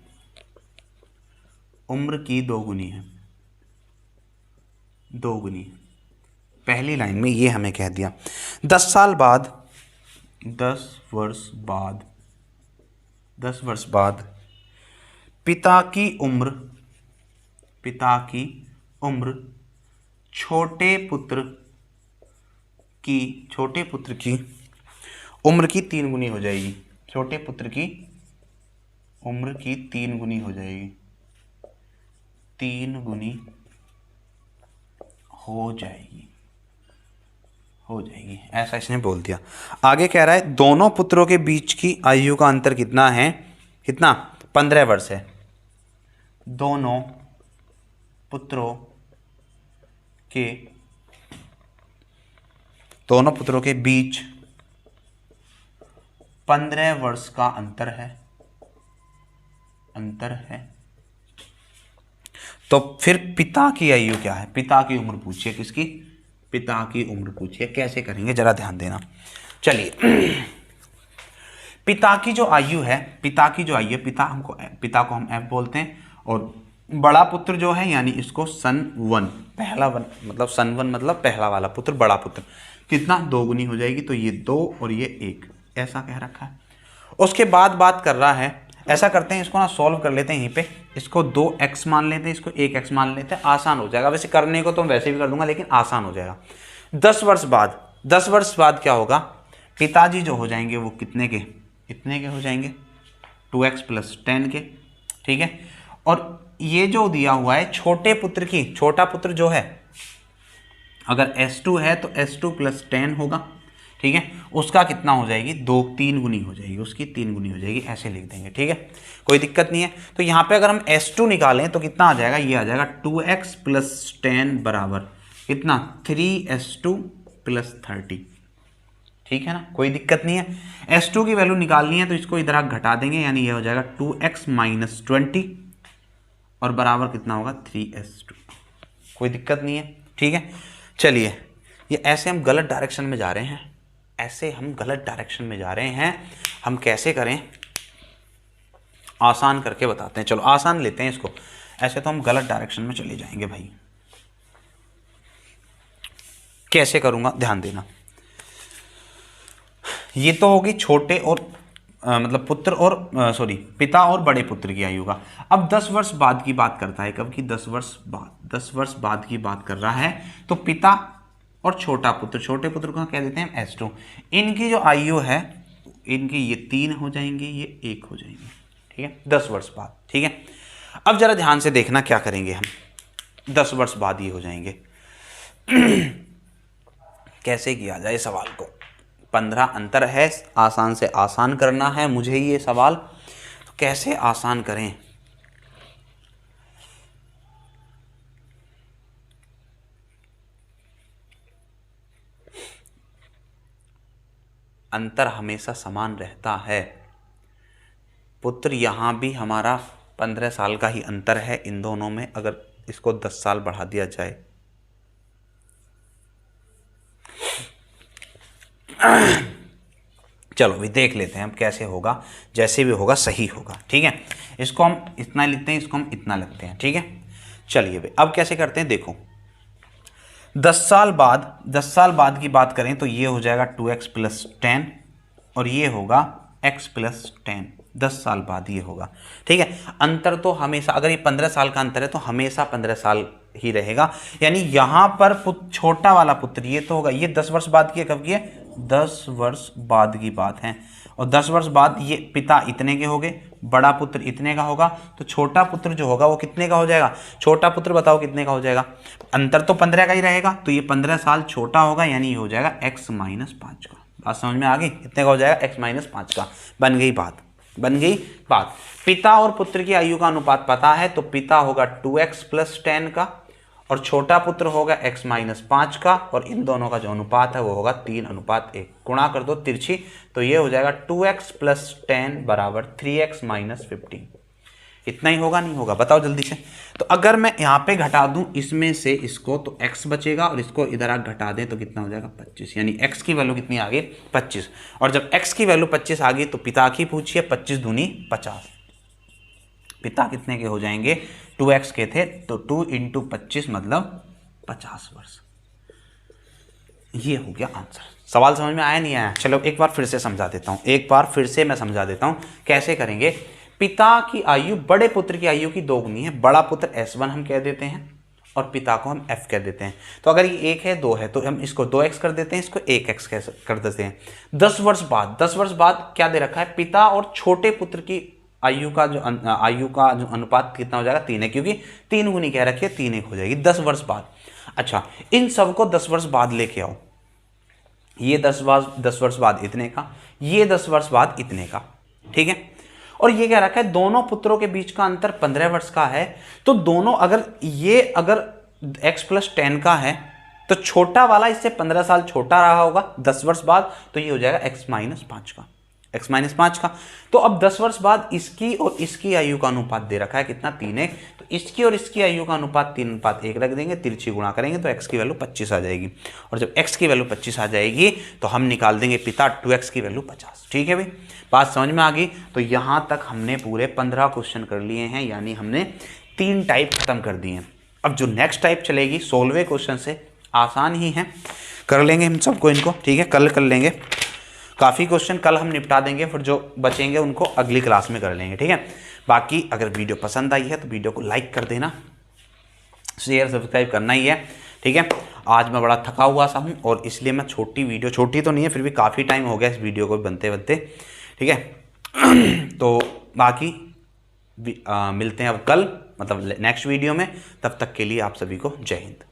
Speaker 1: उम्र की दोगुनी है। दोगुनी, पहली लाइन में ये हमें कह दिया। 10 साल बाद, 10 वर्ष बाद पिता की उम्र छोटे पुत्र की उम्र की 3 गुनी हो जाएगी। छोटे पुत्र की उम्र की 3 गुनी हो जाएगी। 3 गुनी हो जाएगी, ऐसा इसने बोल दिया। आगे कह रहा है दोनों पुत्रों के बीच की आयु का अंतर कितना है? कितना? 15 वर्ष है। दोनों पुत्रों के बीच 15 वर्ष का अंतर है। तो फिर पिता की आयु क्या है? पिता की उम्र पूछिए। किसकी? पिता की उम्र पूछिए। कैसे करेंगे जरा ध्यान देना। चलिए, पिता की जो आयु है, पिता को हम f बोलते हैं, और बड़ा पुत्र जो है यानी इसको सन 1, पहला वन मतलब सन 1 मतलब पहला वाला पुत्र, बड़ा पुत्र, कितना? 2 गुनी हो जाएगी। तो ये 2 और ये 1, ऐसा कह रखा है। उसके बाद बात कर रहा है, ऐसा करते हैं, इसको ना सॉल्व कर लेते हैं यहीं पे। इसको 2x मान लेते हैं, इसको 1x मान लेते हैं, आसान हो जाएगा। वैसे करने को तो मैं वैसे भी कर दूंगा, लेकिन आसान हो जाएगा। 10 वर्ष बाद क्या होगा? पिताजी जो हो जाएंगे वो कितने के? इतने के हो जाएंगे, 2x + 10 के। ठीक है। और ये जो दिया हुआ है छोटे पुत्र की, छोटा पुत्र जो है अगर S2 है तो S2 + 10 होगा। ठीक है। उसका कितना हो जाएगी? 3 गुनी हो जाएगी, उसकी 3 गुनी हो जाएगी, ऐसे लिख देंगे। ठीक है, कोई दिक्कत नहीं है। तो यहाँ पे अगर हम S2 निकालें तो कितना आ जाएगा? ये आ जाएगा 2x + 10 बराबर कितना? 3S2 + 30। ठीक है ना, कोई दिक्कत नहीं है। S2 की वैल्यू निकालनी है तो इसको इधर घटा देंगे, यानी ये हो जाएगा 2x - 20 और बराबर कितना होगा? 3S2। कोई दिक्कत नहीं है। ठीक है। चलिए, ये ऐसे हम गलत डायरेक्शन में जा रहे हैं, हम कैसे करें? आसान करके बताते हैं। चलो आसान लेते हैं इसको, ऐसे तो हम गलत डायरेक्शन में चले जाएंगे भाई। कैसे करूंगा ध्यान देना। ये तो होगी छोटे और मतलब पुत्र और पिता और बड़े पुत्र की आयु का। अब 10 वर्ष बाद की बात करता है। कब की? 10 वर्ष बाद की बात कर रहा है। तो पिता और छोटे पुत्र को कह देते हैं S2। इनकी जो आयु है, इनकी ये 3 हो जाएंगे, ये 1 हो जाएंगे। ठीक है, 10 वर्ष बाद। ठीक है। अब जरा ध्यान से देखना क्या करेंगे हम। 10 वर्ष बाद ये हो जाएंगे। कैसे किया जाए सवाल को? 15 अंतर है, आसान से आसान करना है मुझे ये सवाल, तो कैसे आसान करें? अंतर हमेशा समान रहता है। पुत्र यहां भी हमारा 15 साल का ही अंतर है इन दोनों में। अगर इसको 10 साल बढ़ा दिया जाए, चलो भी देख लेते हैं अब कैसे होगा। जैसे भी होगा सही होगा। ठीक है, इसको हम इतना लिखते हैं, इसको हम इतना लिखते हैं। ठीक है। चलिए भाई, अब कैसे करते हैं देखो। 10 साल बाद की बात करें तो ये हो जाएगा 2x + 10 और ये होगा x + 10। 10 साल बाद ये होगा। ठीक है। अंतर तो हमेशा, अगर ये 15 साल का अंतर है तो हमेशा 15 साल ही रहेगा। यानी यहां पर छोटा वाला पुत्र ये तो होगा, ये 10 वर्ष बाद की है। कब की है? 10 वर्ष बाद की बात है। और 10 वर्ष बाद ये पिता इतने के हो गए, बड़ा पुत्र इतने का होगा, तो छोटा पुत्र जो होगा वो कितने का हो जाएगा? छोटा पुत्र बताओ कितने का हो जाएगा? अंतर तो 15 का ही रहेगा, तो ये 15 साल छोटा होगा, यानी ये हो जाएगा x - 5 का। बात समझ में आ गई? कितने का हो जाएगा? x - 5 का। बन गई बात। पिता और पुत्र की आयु का अनुपात पता है, तो पिता होगा 2x + 10 का और छोटा पुत्र होगा x - 5 का, और इन दोनों का जो अनुपात है वो होगा 3:1। गुणा कर दो तिरछी, तो ये हो जाएगा 2x + 10 बराबर 3x - 15। इतना ही होगा, नहीं होगा, बताओ जल्दी से। तो अगर मैं यहाँ पे घटा दूं इसमें से इसको तो x बचेगा, और इसको इधर आप घटा दें तो कितना हो जाएगा 25, यानी x की वैल्यू कितनी आ गई 25। और जब x की वैल्यू 25 आ गई तो पिता की पूछिए, 25 दूनी 50, पिता कितने के हो जाएंगे 2x के थे, तो 2 × 25 मतलब 50 वर्ष। ये हो गया आंसर। सवाल समझ में आया नहीं आया? चलो एक बार फिर से समझा देता हूं, एक बार फिर से मैं समझा देता हूं कैसे करेंगे। पिता की आयु बड़े पुत्र की आयु की दोगुनी है, बड़ा पुत्र S1 हम कह देते हैं और पिता को हम F कह देते हैं। तो अगर ये 1 है 2 है तो हम इसको 2x कर देते हैं, इसको 1x कर देते हैं। 10 वर्ष बाद क्या दे रखा है, पिता और छोटे पुत्र की आयु का जो अनुपात कितना हो जाएगा 3 है, क्योंकि 3 गुनी कह रखी है, 3 1 हो जाएगी 10 वर्ष बाद। अच्छा, इन सबको 10 वर्ष बाद लेके आओ, ये 10 वर्ष बाद इतने का, ये 10 वर्ष बाद इतने का, ठीक है। और ये क्या रखा है, दोनों पुत्रों के बीच का अंतर 15 वर्ष का है, तो दोनों अगर x + 10 का है तो छोटा वाला इससे 15 साल छोटा रहा होगा 10 वर्ष बाद, तो ये हो जाएगा x - 5 का। तो अब 10 वर्ष बाद इसकी और इसकी आयु का अनुपात दे रखा है कितना 3:1, तो इसकी और इसकी आयु का अनुपात 3:1 रख देंगे, तिरछी गुणा करेंगे तो x की वैल्यू 25 आ जाएगी। और जब x की वैल्यू 25 आ जाएगी तो हम निकाल देंगे पिता 2x की वैल्यू 50। ठीक है भाई, बात समझ में आ गई। तो यहां तक हमने पूरे 15 क्वेश्चन कर लिए हैं, यानी हमने 3 टाइप खत्म कर दिए हैं। अब जो नेक्स्ट टाइप चलेगी 16वें क्वेश्चन से, आसान ही है, कर लेंगे हम सबको इनको, ठीक है, कल कर लेंगे। काफ़ी क्वेश्चन कल हम निपटा देंगे, फिर जो बचेंगे उनको अगली क्लास में कर लेंगे, ठीक है। बाकी अगर वीडियो पसंद आई है तो वीडियो को लाइक कर देना, शेयर सब्सक्राइब करना ही है, ठीक है। आज मैं बड़ा थका हुआ सा हूँ और इसलिए मैं छोटी वीडियो, छोटी तो नहीं है फिर भी काफ़ी टाइम हो गया इस वीडियो को बनते बनते, ठीक है। तो बाकी मिलते हैं अब कल, मतलब नेक्स्ट वीडियो में। तब तक के लिए आप सभी को जय हिंद।